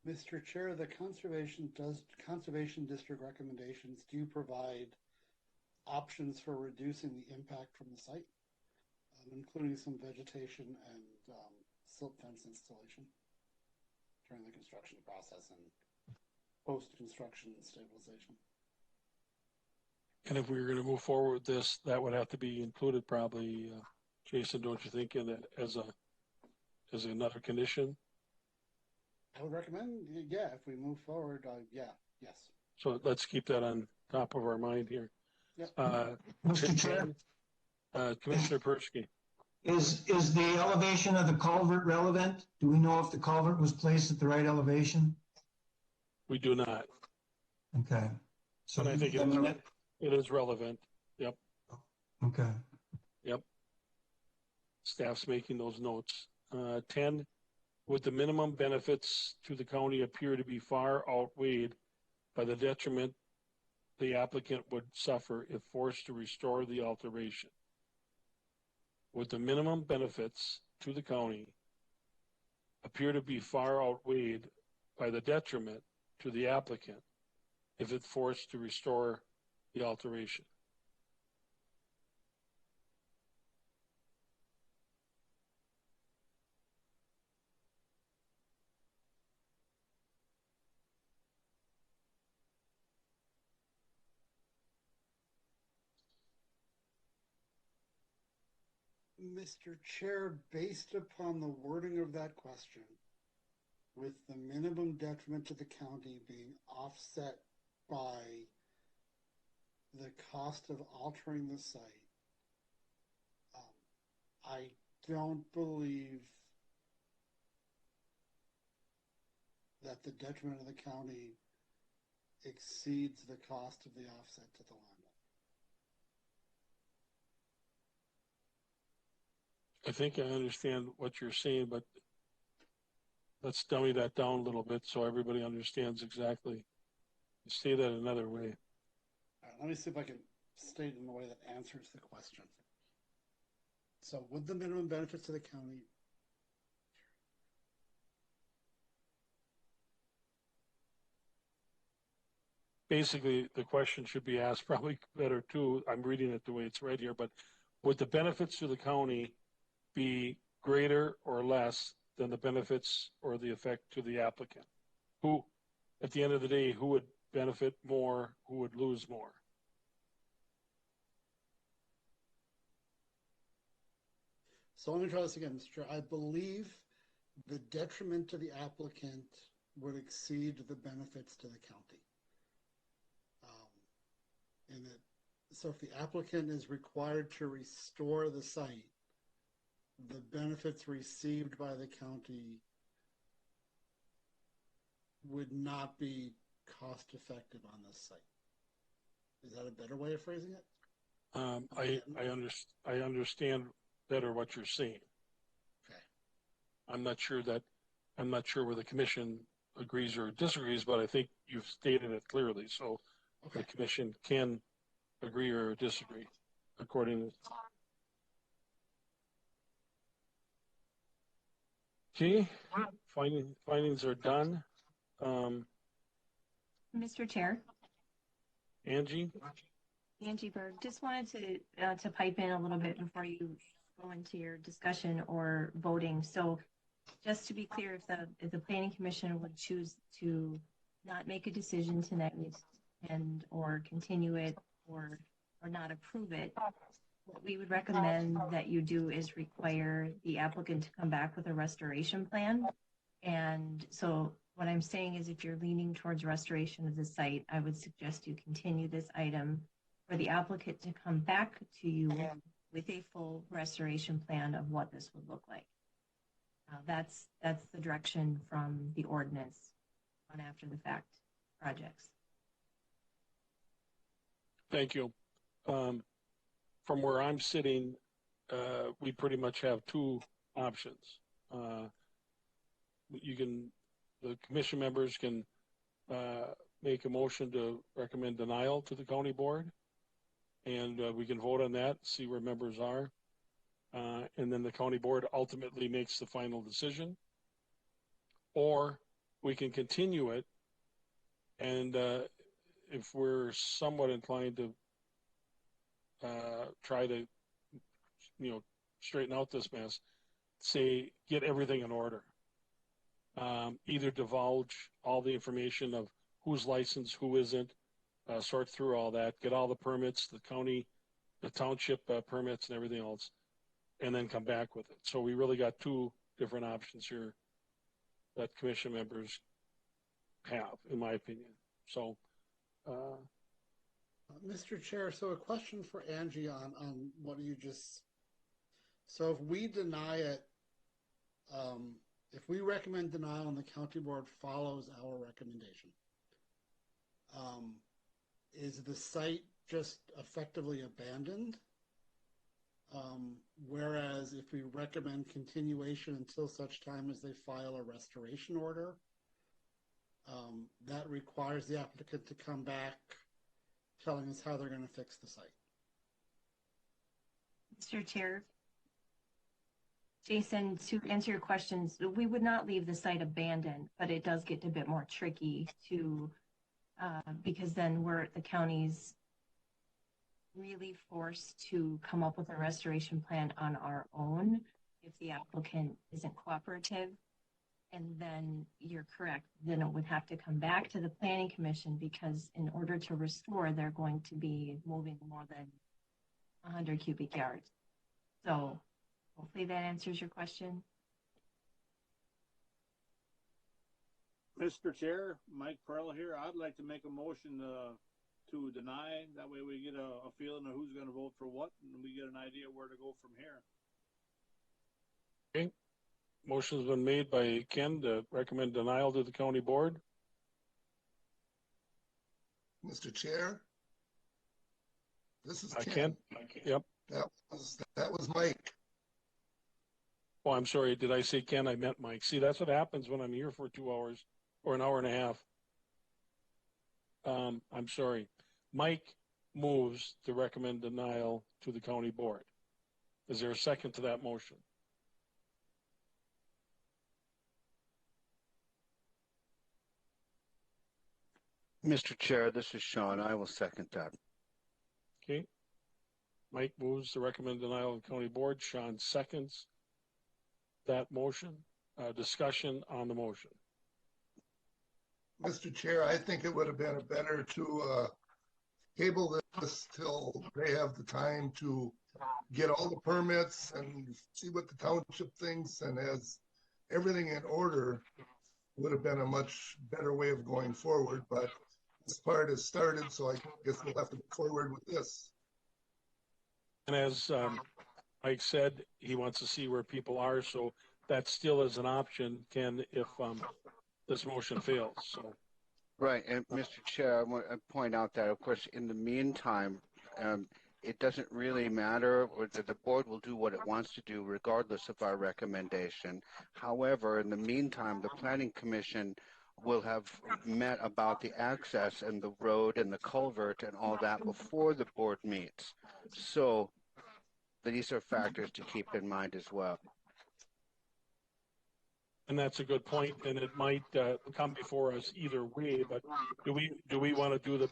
Mr. Chair, the conservation district recommendations do provide options for reducing the impact from the site, including some vegetation and silt fence installation during the construction process and post-construction stabilization. And if we were going to move forward with this, that would have to be included probably, Jason, don't you think, in that as another condition? I would recommend, yeah, if we move forward, yes. So let's keep that on top of our mind here. Yep. Mr. Chair? Commissioner Persky. Is the elevation of the culvert relevant? Do we know if the culvert was placed at the right elevation? We do not. Okay. So And I think it is relevant. Yep. Okay. Yep. Staff's making those notes. 10, would the minimum benefits to the county appear to be far outweighed by the detriment the applicant would suffer if forced to restore the alteration? Would the minimum benefits to the county appear to be far outweighed by the detriment to the applicant if it's forced to restore the alteration? Mr. Chair, based upon the wording of that question, with the minimum detriment to the county being offset by the cost of altering the site, I don't believe that the detriment of the county exceeds the cost of the offset to the landowner. I think I understand what you're saying, but let's dummy that down a little bit so everybody understands exactly. Say that another way. All right, let me see if I can state it in a way that answers the question. So would the minimum benefits to the county basically the question should be asked probably better too. I'm reading it the way it's right here, but would the benefits to the county be greater or less than the benefits or the effect to the applicant? Who, at the end of the day, who would benefit more, who would lose more? So let me try this again, Mr. Chair. I believe the detriment to the applicant would exceed the benefits to the county. So if the applicant is required to restore the site, the benefits received by the county would not be cost effective on this site. Is that a better way of phrasing it? I understand better what you're saying. Okay. I'm not sure where the commission agrees or disagrees, but I think you've stated it clearly. So the commission can agree or disagree according to. Okay, findings are done. Mr. Chair. Angie? Angie Berg, just wanted to pipe in a little bit before you go into your discussion or voting. So just to be clear, if the planning commission would choose to not make a decision tonight and or continue it or not approve it, what we would recommend that you do is require the applicant to come back with a restoration plan. And so what I'm saying is if you're leaning towards restoration of the site, I would suggest you continue this item for the applicant to come back to you with a full restoration plan of what this would look like. That's the direction from the ordinance on after the fact projects. Thank you. From where I'm sitting, we pretty much have two options. The commission members can make a motion to recommend denial to the county board, and we can vote on that, see where members are, and then the county board ultimately makes the final decision. Or we can continue it, and if we're somewhat inclined to try to, straighten out this mess, say, get everything in order. Either divulge all the information of who's licensed, who isn't, sort through all that, get all the permits, the county, the township permits and everything else, and then come back with it. So we really got two different options here that commission members have, in my opinion. So, Mr. Chair, so a question for Angie on what you just, so if we deny it, if we recommend denial and the county board follows our recommendation, is the site just effectively abandoned? Whereas if we recommend continuation until such time as they file a restoration order, that requires the applicant to come back telling us how they're going to fix the site. Mr. Chair, Jason, to answer your questions, we would not leave the site abandoned, but it does get a bit more tricky to, because then the county's really forced to come up with a restoration plan on our own if the applicant isn't cooperative. And then you're correct, then it would have to come back to the planning commission, because in order to restore, they're going to be moving more than 100 cubic yards. So hopefully that answers your question. Mr. Chair, Mike Pearl here. I'd like to make a motion to deny. That way we get a feeling of who's going to vote for what, and we get an idea where to go from here. Okay. Motion's been made by Ken to recommend denial to the county board. Mr. Chair, this is Ken. Yep. That was Mike. Oh, I'm sorry. Did I say Ken? I meant Mike. See, that's what happens when I'm here for 2 hours or an hour and a half. I'm sorry. Mike moves to recommend denial to the county board. Is there a second to that motion? Mr. Chair, this is Sean. I will second that. Okay. Mike moves to recommend denial of the county board. Sean seconds that motion. Discussion on the motion. Mr. Chair, I think it would have been better to table this till they have the time to get all the permits and see what the township thinks, and has everything in order, would have been a much better way of going forward. But this part has started, so I guess we'll have to go forward with this. And as Mike said, he wants to see where people are, so that still is an option, Ken, if this motion fails. So. Right, and Mr. Chair, I want to point out that, of course, in the meantime, it doesn't really matter, or the board will do what it wants to do regardless of our recommendation. However, in the meantime, the Planning Commission will have met about the access and the road and the culvert and all that before the board meets. So these are factors to keep in mind as well. And that's a good point, and it might come before us either way. But do we want to do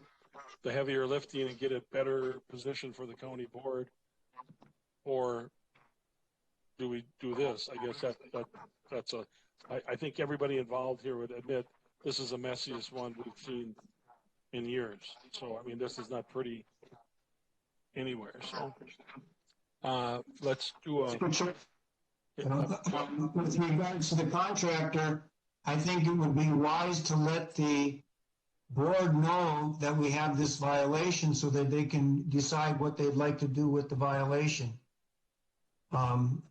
the heavier lifting and get a better position for the county board, or do we do this? I guess that's a. I think everybody involved here would admit this is the messiest one we've seen in years. So I mean, this is not pretty anywhere. So let's do a. With regards to the contractor, I think it would be wise to let the board know that we have this violation so that they can decide what they'd like to do with the violation.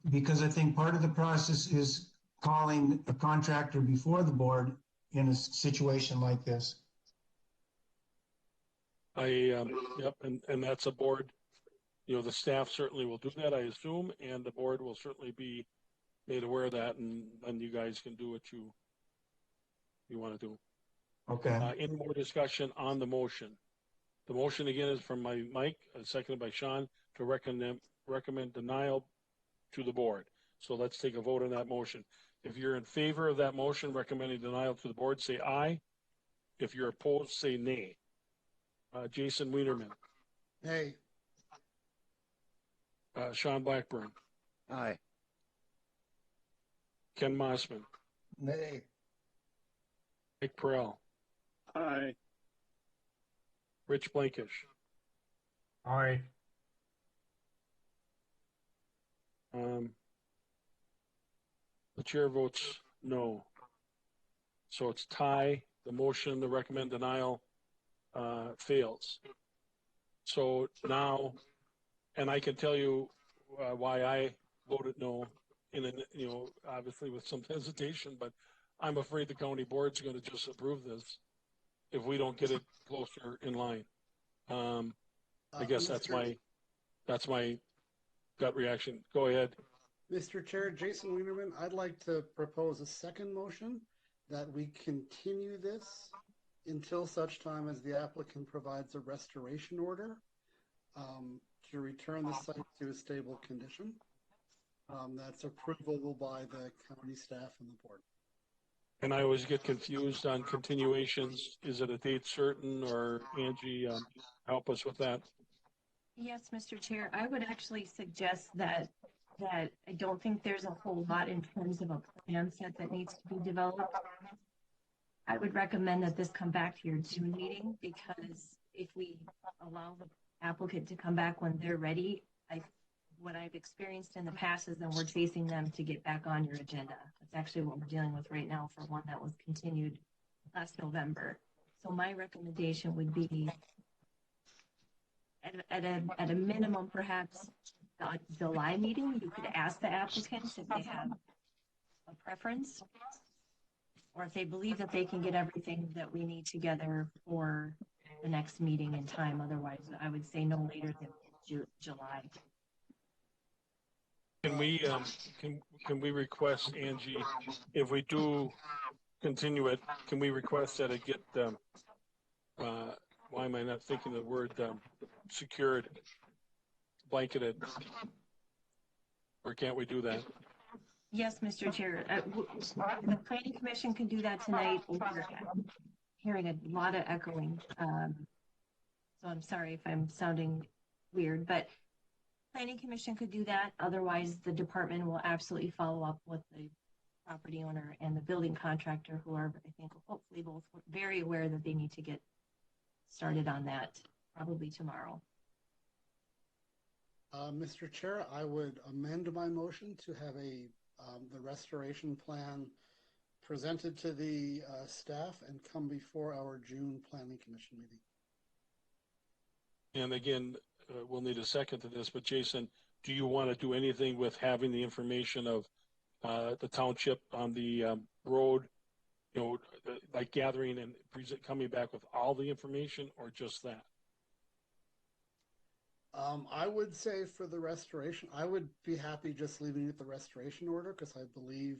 Because I think part of the process is calling a contractor before the board in a situation like this. Yep, and that's a board. You know, the staff certainly will do that, I assume, and the board will certainly be made aware of that, and then you guys can do what you want to do. Okay. Any more discussion on the motion? The motion again is from Mike, seconded by Sean, to recommend denial to the board. So let's take a vote on that motion. If you're in favor of that motion recommending denial to the board, say aye. If you're opposed, say nay. Jason Wienerman. Nay. Sean Blackburn, Aye. Ken Mossman, Nay. Mike Perrell, Aye. Rich Blankish. Aye. The chair votes no. So it's tie. The motion to recommend denial fails. So now, and I can tell you why I voted no, obviously with some hesitation, but I'm afraid the county board's going to just approve this if we don't get it closer in line. I guess that's my gut reaction. Go ahead. Mr. Chair, Jason Wienerman, I'd like to propose a second motion that we continue this until such time as the applicant provides a restoration order to return the site to a stable condition. That's approvable by the county staff and the board. And I always get confused on continuations. Is it a date certain, or Angie, help us with that? Yes, Mr. Chair, I would actually suggest that I don't think there's a whole lot in terms of a plan set that needs to be developed. I would recommend that this come back to your June meeting, because if we allow the applicant to come back when they're ready, what I've experienced in the past is then we're chasing them to get back on your agenda. That's actually what we're dealing with right now for one that was continued last November. So my recommendation would be at a minimum, perhaps the July meeting, you could ask the applicants if they have a preference, or if they believe that they can get everything that we need together for the next meeting in time. Otherwise, I would say no later than July. Can we request, Angie, if we do continue it, can we request that it get why am I not thinking the word secured, blanketed, or can't we do that? Yes, Mr. Chair. The Planning Commission can do that tonight. We're hearing a lot of echoing. So I'm sorry if I'm sounding weird, but Planning Commission could do that. Otherwise, the department will absolutely follow up with the property owner and the building contractor, who are, I think, hopefully both very aware that they need to get started on that probably tomorrow. Mr. Chair, I would amend my motion to have the restoration plan presented to the staff and come before our June Planning Commission meeting. And again, we'll need a second to this, but Jason, do you want to do anything with having the information of the township on the road, like gathering and coming back with all the information, or just that? I would say for the restoration, I would be happy just leaving it at the restoration order, because I believe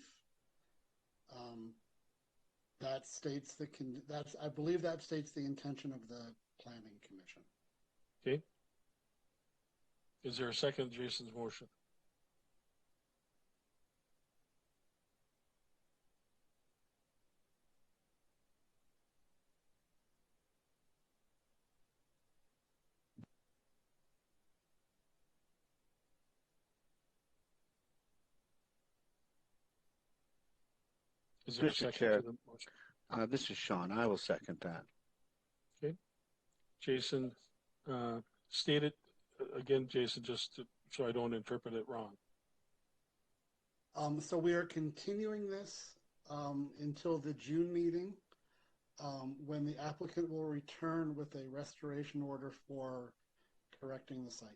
that states I believe that states the intention of the Planning Commission. Okay. Is there a second to Jason's motion? Is there a Mr. second Chair, to the motion? This is Sean. I will second that. Okay. Jason, state it again, Jason, just so I don't interpret it wrong. So we are continuing this until the June meeting, when the applicant will return with a restoration order for correcting the site.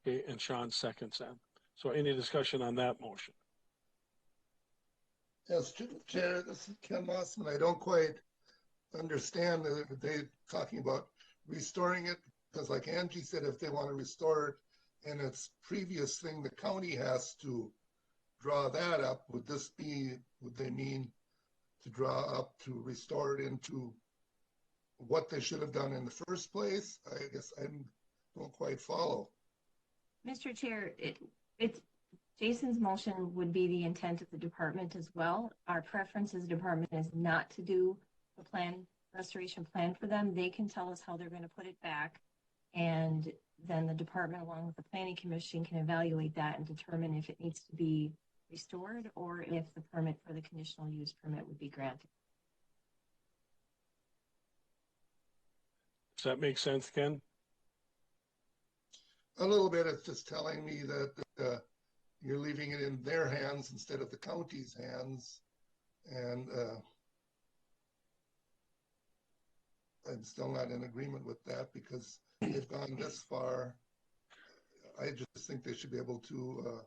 Okay, and Sean seconds that. So any discussion on that motion? Yes, Chair, this is Ken Mossman. I don't quite understand they talking about restoring it, because like Angie said, if they want to restore it and its previous thing, the county has to draw that up. Would they mean to draw up to restore it into what they should have done in the first place? I guess I don't quite follow. Mr. Chair, it's Jason's motion would be the intent of the department as well. Our preference as a department is not to do the restoration plan for them. They can tell us how they're going to put it back, and then the department along with the planning commission can evaluate that and determine if it needs to be restored or if the permit for the conditional use permit would be granted. Does that make sense, Ken? A little bit. It's just telling me that you're leaving it in their hands instead of the county's hands. And I'm still not in agreement with that because they've gone this far. I just think they should be able to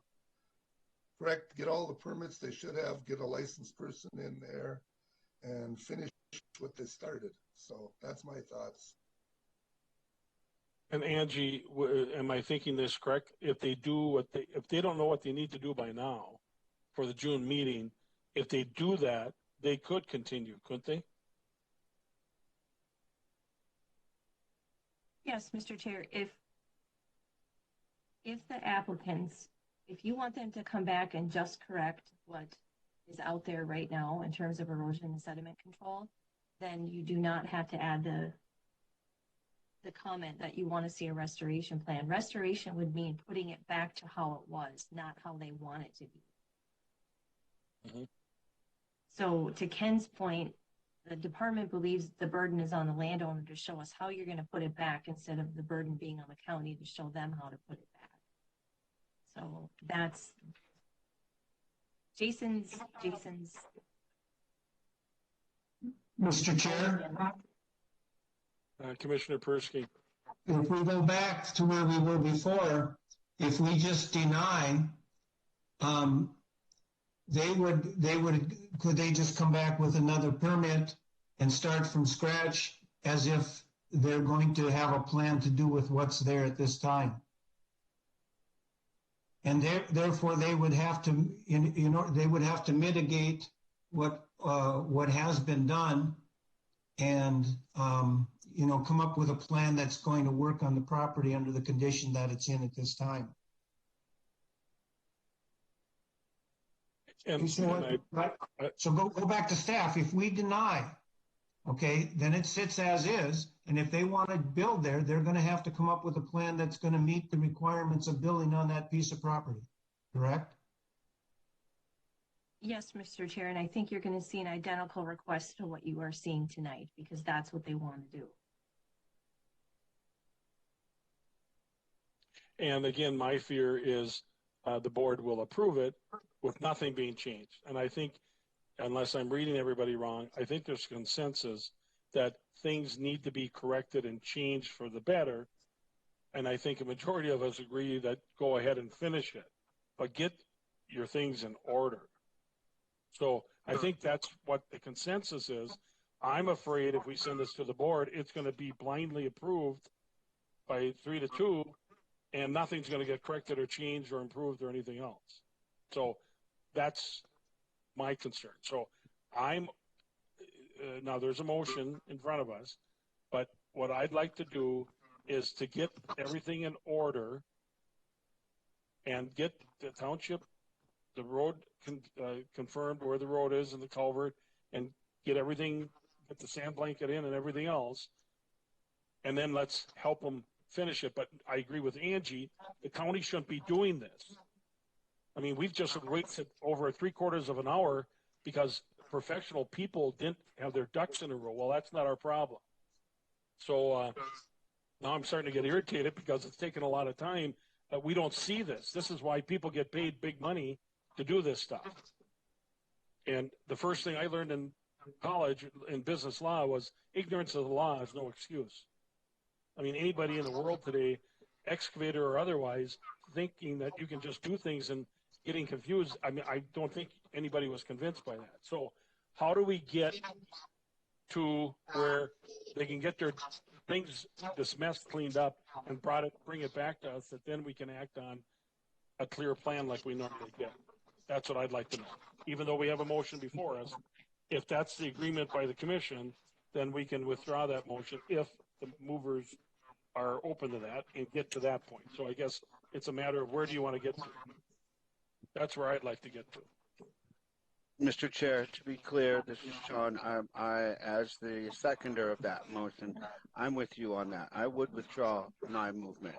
get all the permits they should have, get a licensed person in there, and finish what they started. So that's my thoughts. And Angie, am I thinking this correct? If they don't know what they need to do by now for the June meeting, if they do that, they could continue, couldn't they? Yes, Mr. Chair, if the applicants, if you want them to come back and just correct what is out there right now in terms of erosion and sediment control, then you do not have to add the comment that you want to see a restoration plan. Restoration would mean putting it back to how it was, not how they want it to be. Mm-hmm. So to Ken's point, the department believes the burden is on the landowner to show us how you're going to put it back instead of the burden being on the county to show them how to put it back. So that's Jason's. Mr. Chair, Commissioner Persky. if we go back to where we were before, if we just deny, could they just come back with another permit and start from scratch as if they're going to have a plan to do with what's there at this time? And therefore they would have to, they would have to mitigate what has been done and, come up with a plan that's going to work on the property under the condition that it's in at this time. So go back to staff. If we deny, okay, then it sits as is. And if they want to build there, they're going to have to come up with a plan that's going to meet the requirements of building on that piece of property. Correct? Yes, Mr. Chair, and I think you're going to see an identical request to what you are seeing tonight because that's what they want to do. And again, my fear is the board will approve it with nothing being changed. And I think, unless I'm reading everybody wrong, I think there's consensus that things need to be corrected and changed for the better. And I think a majority of us agree that go ahead and finish it, but get your things in order. So I think that's what the consensus is. I'm afraid if we send this to the board, it's going to be blindly approved by 3-2, and nothing's going to get corrected or changed or improved or anything else. So that's my concern. So now there's a motion in front of us, but what I'd like to do is to get everything in order and get the township, the road confirmed where the road is and the culvert, and get the sand blanket in and everything else, and then let's help them finish it. But I agree with Angie, the county shouldn't be doing this. I mean, we've just waited over 3/4 of an hour because professional people didn't have their ducks in a row. Well, that's not our problem. So now I'm starting to get irritated because it's taken a lot of time. We don't see this. This is why people get paid big money to do this stuff. And the first thing I learned in college in business law was ignorance of the law is no excuse. I mean, anybody in the world today, excavator or otherwise, thinking that you can just do things and getting confused. I mean, I don't think anybody was convinced by that. So how do we get to where they can get their things, this mess cleaned up and bring it back to us, that then we can act on a clear plan like we normally get? That's what I'd like to know. Even though we have a motion before us, if that's the agreement by the commission, then we can withdraw that motion if the movers are open to that and get to that point. So I guess it's a matter of where do you want to get to? That's where I'd like to get to. Mr. Chair, to be clear, this is Sean. I, as the seconder of that motion, I'm with you on that. I would withdraw my movement.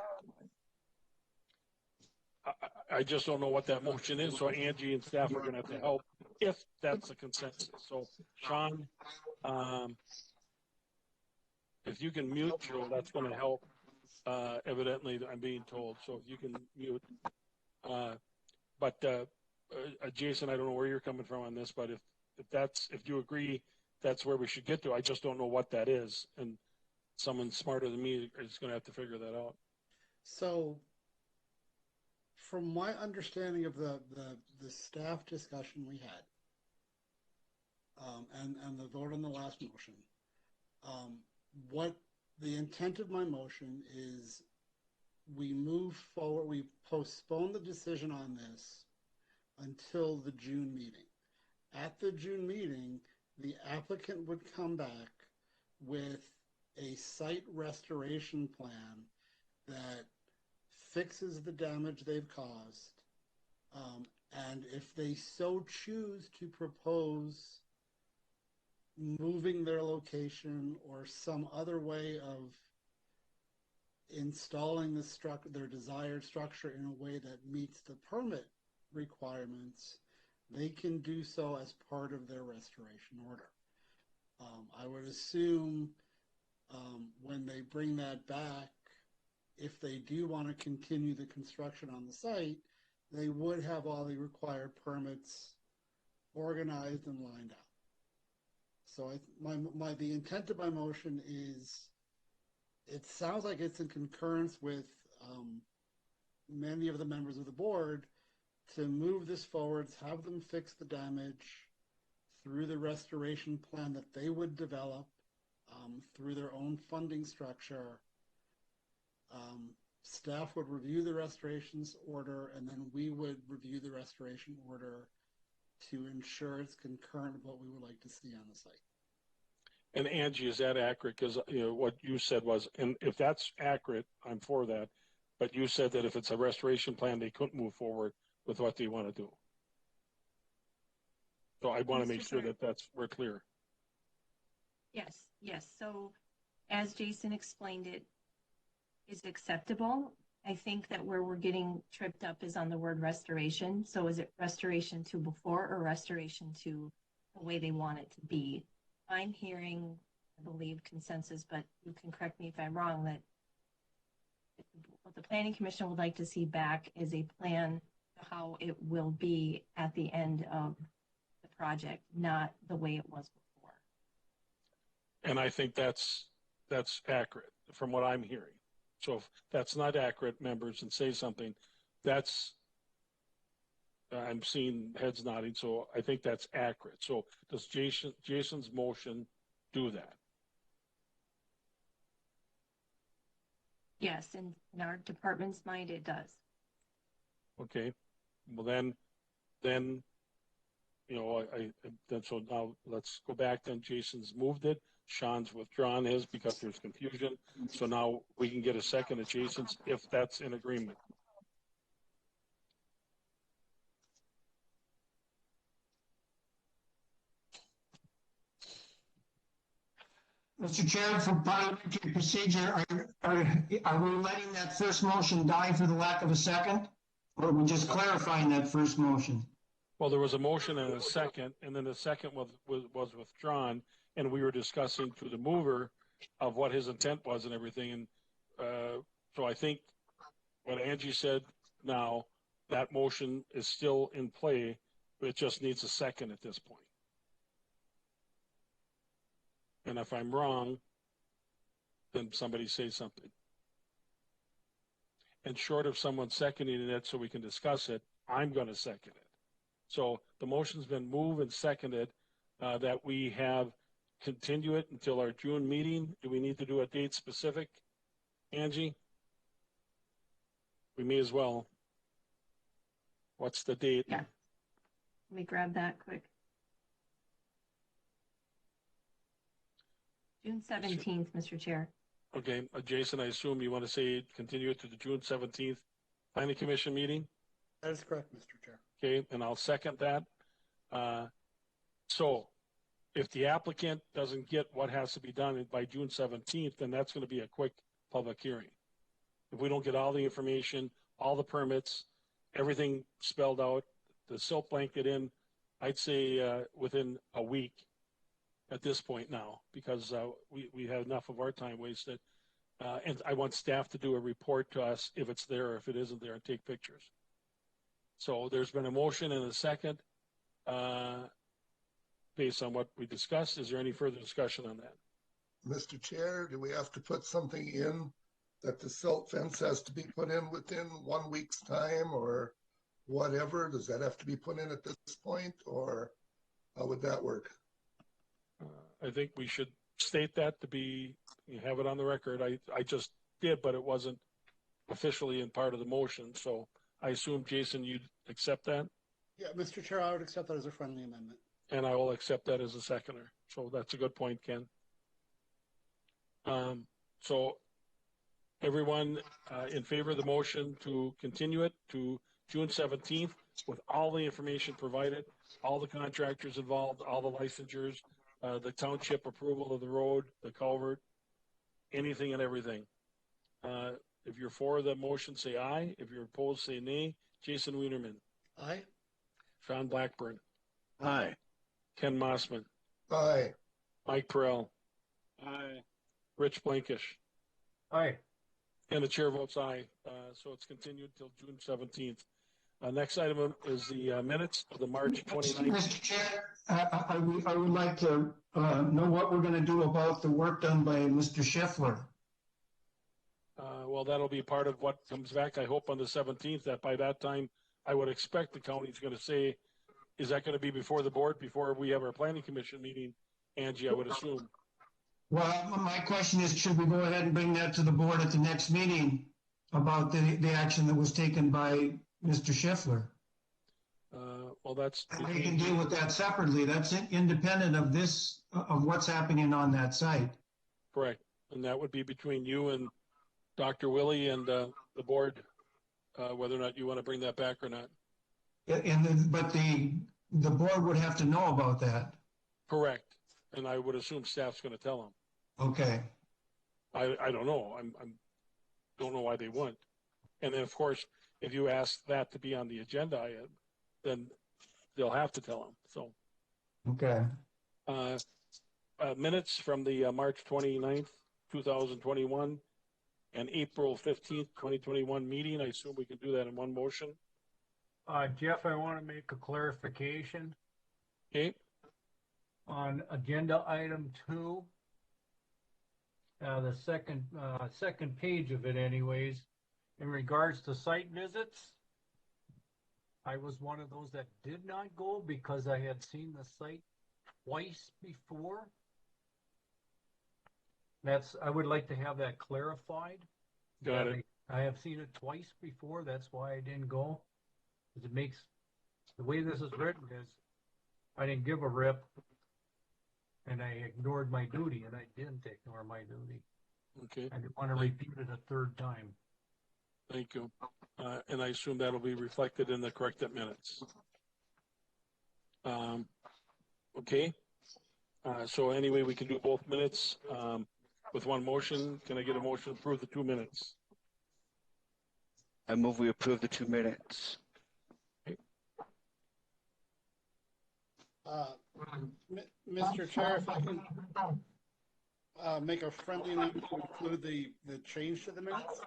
I just don't know what that motion is, so Angie and staff are gonna have to help if that's the consensus. So Sean, if you can mute Joe, that's gonna help. Evidently, I'm being told, so if you can mute. But Jason, I don't know where you're coming from on this, but if you agree, that's where we should get to. I just don't know what that is, and someone smarter than me is going to have to figure that out. So, from my understanding of the staff discussion we had, and the vote on the last motion, what the intent of my motion is, we move forward, we postpone the decision on this until the June meeting. At the June meeting, the applicant would come back with a site restoration plan that fixes the damage they've caused. And if they so choose to propose moving their location or some other way of installing their desired structure in a way that meets the permit requirements, they can do so as part of their restoration order. I would assume when they bring that back, if they do want to continue the construction on the site, they would have all the required permits organized and lined out. So the intent of my motion is, it sounds like it's in concurrence with many of the members of the board to move this forward, have them fix the damage through the restoration plan that they would develop through their own funding structure. Staff would review the restorations order, and then we would review the restoration order to ensure it's concurrent with what we would like to see on the site. And Angie, is that accurate? Because what you said was, and if that's accurate, I'm for that. But you said that if it's a restoration plan, they couldn't move forward with what they want to do. So I want to make sure that we're clear. Yes, yes. So as Jason explained it, is acceptable. I think that where we're getting tripped up is on the word restoration. So is it restoration to before or restoration to the way they want it to be? I'm hearing, I believe, consensus, but you can correct me if I'm wrong, that what the Planning Commission would like to see back is a plan of how it will be at the end of the project, not the way it was before. And I think that's accurate from what I'm hearing. So if that's not accurate, members, and say something, I'm seeing heads nodding, so I think that's accurate. So does Jason's motion do that? Yes, in our department's mind, it does. Okay. Well, then, then so now let's go back. Then Jason's moved it. Sean's withdrawn his because there's confusion. So now we can get a second of Jason's if that's in agreement. Mr. Chair, for parliamentary procedure, are we letting that first motion die for the lack of a second? Or are we just clarifying that first motion? Well, there was a motion and a second, and then the second was withdrawn, and we were discussing through the mover of what his intent was and everything. And so I think what Angie said now, that motion is still in play, but it just needs a second at this point. And if I'm wrong, then somebody say something. And short of someone seconding it so we can discuss it, I'm going to second it. So the motion's been moved and seconded that we have continue it until our June meeting. Do we need to do a date specific, Angie? We may as well. What's the date? Yeah. Let me grab that quick. June 17th, Mr. Chair. Okay, Jason, I assume you want to say continue it to the June 17th Planning Commission meeting? That is correct, Mr. Chair. Okay, and I'll second that. So if the applicant doesn't get what has to be done by June 17th, then that's going to be a quick public hearing. If we don't get all the information, all the permits, everything spelled out, the silt blanket in, I'd say within a week at this point now, because we have enough of our time wasted. And I want staff to do a report to us if it's there or if it isn't there and take pictures. So there's been a motion and a second based on what we discussed. Is there any further discussion on that? Mr. Chair, do we have to put something in that the silt fence has to be put in within 1 week's time or whatever? Does that have to be put in at this point, or how would that work? I think we should state that to be, you have it on the record. I just did, but it wasn't officially in part of the motion. So I assume, Jason, you'd accept that? Yeah, Mr. Chair, I would accept that as a friendly amendment. And I will accept that as a seconder. So that's a good point, Ken. So everyone in favor of the motion to continue it to June 17th with all the information provided, all the contractors involved, all the licensures, the township approval of the road, the culvert, anything and everything. If you're for the motion, say aye. If you're opposed, say nay. Jason Wienerman. Aye. Sean Blackburn. Aye. Ken Mossman. Aye. Mike Perrell. Aye. Rich Blankish. Aye. And the chair votes aye. So it's continued till June 17th. Next item is the minutes of the March 29th. Mr. Chair, I would like to know what we're going to do about the work done by Mr. Scheffler. Well, that'll be part of what comes back, I hope, on the 17th. That by that time, I would expect the county's going to say, is that going to be before the board, before we have our planning commission meeting? Angie, I would assume. Well, my question is, should we go ahead and bring that to the board at the next meeting about the action that was taken by Mr. Scheffler? Well, that's... We can deal with that separately. That's independent of this, of what's happening on that site. Correct. And that would be between you and Dr. Willie and the board, whether or not you want to bring that back or not. But the board would have to know about that. Correct. And I would assume staff's going to tell them. Okay. I don't know. I don't know why they wouldn't. And then, of course, if you ask that to be on the agenda, then they'll have to tell them. So. Okay. Minutes from the March 29th, 2021 and April 15th, 2021 meeting. I assume we can do that in one motion. Jeff, I want to make a clarification. Okay. On agenda item 2, the second page of it anyways, in regards to site visits, I was one of those that did not go because I had seen the site twice before. I would like to have that clarified. Got it. I have seen it twice before. That's why I didn't go. Because it makes, the way this is written is, I didn't give a rip and I ignored my duty, and I didn't ignore my duty. Okay. I didn't want to repeat it a third time. Thank you. And I assume that'll be reflected in the corrected minutes. Okay. So anyway, we can do both minutes with one motion. Can I get a motion to approve the 2 minutes? I move we approve the 2 minutes. Okay. Mr. Chair, if I can make a friendly amendment to include the change to the minutes.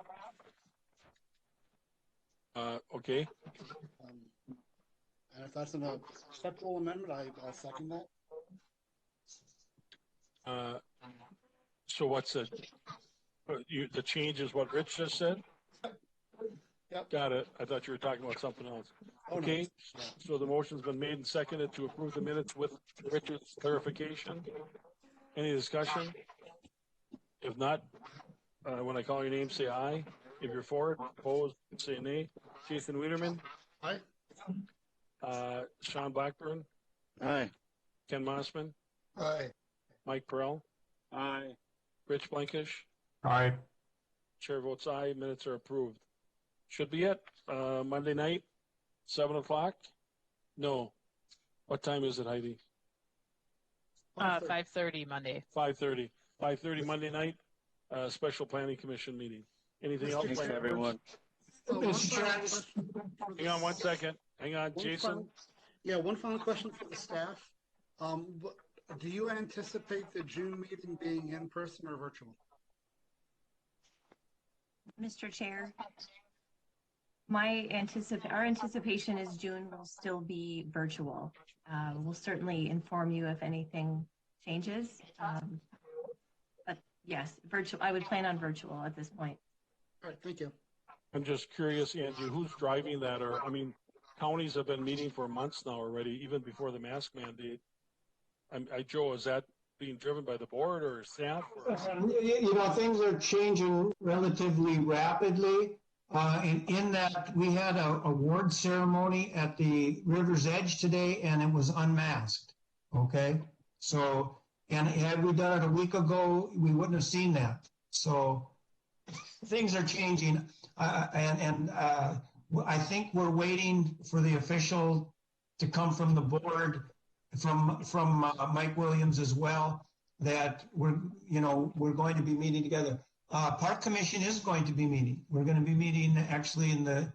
Okay. And if that's an acceptable amendment, I'll second that. So what's the change is what Rich just said? Yep. Got it. I thought you were talking about something else. Okay. No. So the motion's been made and seconded to approve the minutes with Richard's clarification. Any discussion? If not, when I call your name, say aye. If you're for it, opposed, say nay. Jason Wienerman? Aye. Sean Blackburn? Aye. Ken Mossman? Aye. Mike Perrell? Aye. Rich Blankish? Aye. Chair votes aye. Minutes are approved. Should be it. Monday night, 7 o'clock? No. What time is it, Heidi? 5:30 Monday. 5:30. 5:30 Monday night, special planning commission meeting. Anything else? Thanks, everyone. Mr. Chair, Hang on one second. Hang on, Jason. One final question for the staff. Do you anticipate the June meeting being in person or virtual? Mr. Chair, our anticipation is June will still be virtual. We'll certainly inform you if anything changes. But yes, virtual. I would plan on virtual at this point. All right, thank you. I'm just curious, Angie, who's driving that? Or, I mean, counties have been meeting for months now already, even before the mask mandate. Joe, is that being driven by the board or staff? Or? Things are changing relatively rapidly. In that we had a award ceremony at the river's edge today, and it was unmasked. Okay, so and had we done it a week ago, we wouldn't have seen that. So things are changing, and I think we're waiting for the official to come from the board, from Mike Williams as well, that we're going to be meeting together. Park Commission is going to be meeting. We're going to be meeting actually in the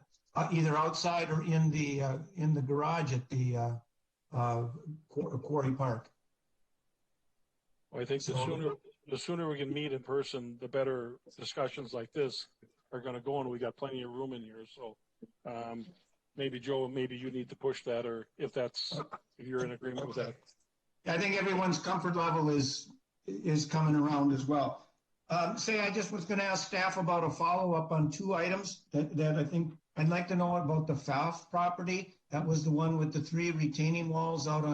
either outside or in the garage at the Quarry Park. Well, I think the sooner we can meet in person, the better discussions like this are going to go, and we got plenty of room in here. So maybe Joe, maybe you need to push that, or if you're in agreement with that. I think everyone's comfort level is coming around as well. I just was going to ask staff about a follow-up on two items that I think I'd like to know about the Pfaff property. That was the one with the 3 retaining walls out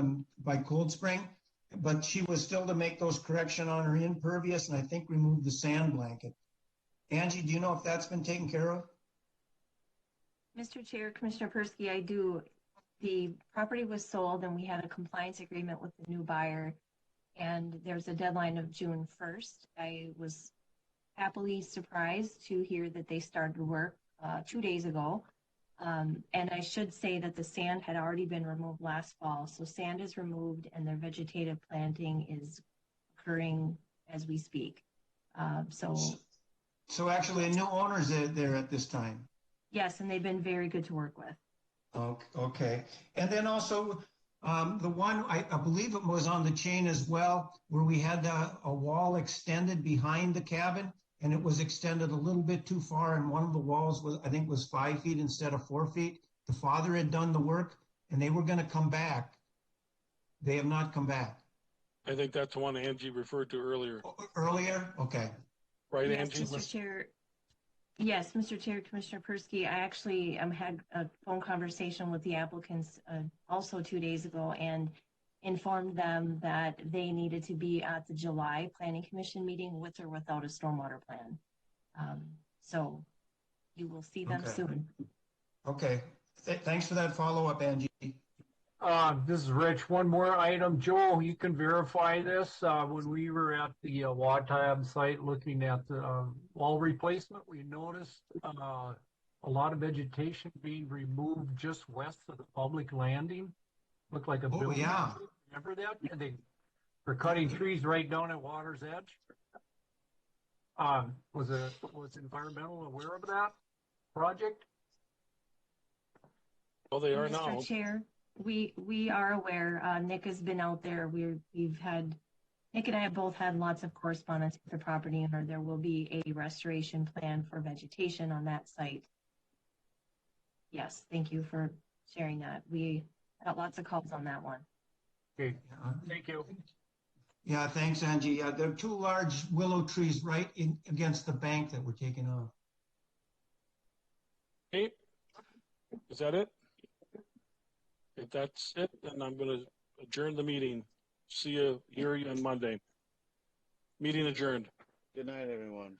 by Cold Spring, but she was still to make those correction on her impervious, and I think remove the sand blanket. Angie, do you know if that's been taken care of? Mr. Chair, Commissioner Persky, I do. The property was sold and we had a compliance agreement with the new buyer, and there's a deadline of June 1st. I was happily surprised to hear that they started work 2 days ago. And I should say that the sand had already been removed last fall. So sand is removed and their vegetative planting is occurring as we speak. So actually a new owner's there at this time? Yes, and they've been very good to work with. Okay. And then also the one, I believe it was on the chain as well, where we had a wall extended behind the cabin, and it was extended a little bit too far, and one of the walls was 5 feet instead of 4 feet. The father had done the work, and they were going to come back. They have not come back. I think that's the one Angie referred to earlier. Earlier? Okay. Right, Yes, Angie? Mr. Chair. Yes, Mr. Chair, Commissioner Persky, I actually had a phone conversation with the applicants also 2 days ago and informed them that they needed to be at the July Planning Commission meeting with or without a stormwater plan. So you will see them soon. Okay. Thanks for that follow-up, Angie. This is Rich. One more item. Joel, you can verify this. When we were at the Watab site looking at the wall replacement, we noticed a lot of vegetation being removed just west of the public landing. Looked like a building. Yeah. Remember that? They were cutting trees right down at water's edge. Was environmental aware of that project? Well, they are Mr. now. Chair, we are aware. Nick has been out there. Nick and I have both had lots of correspondence with the property owner. There will be a restoration plan for vegetation on that site. Yes, thank you for sharing that. We got lots of calls on that one. Okay, thank you. Yeah, thanks, Angie. Yeah, there are 2 large willow trees right against the bank that were taken off. Okay, is that it? If that's it, then I'm going to adjourn the meeting. Hear you on Monday. Meeting adjourned. Good night, everyone.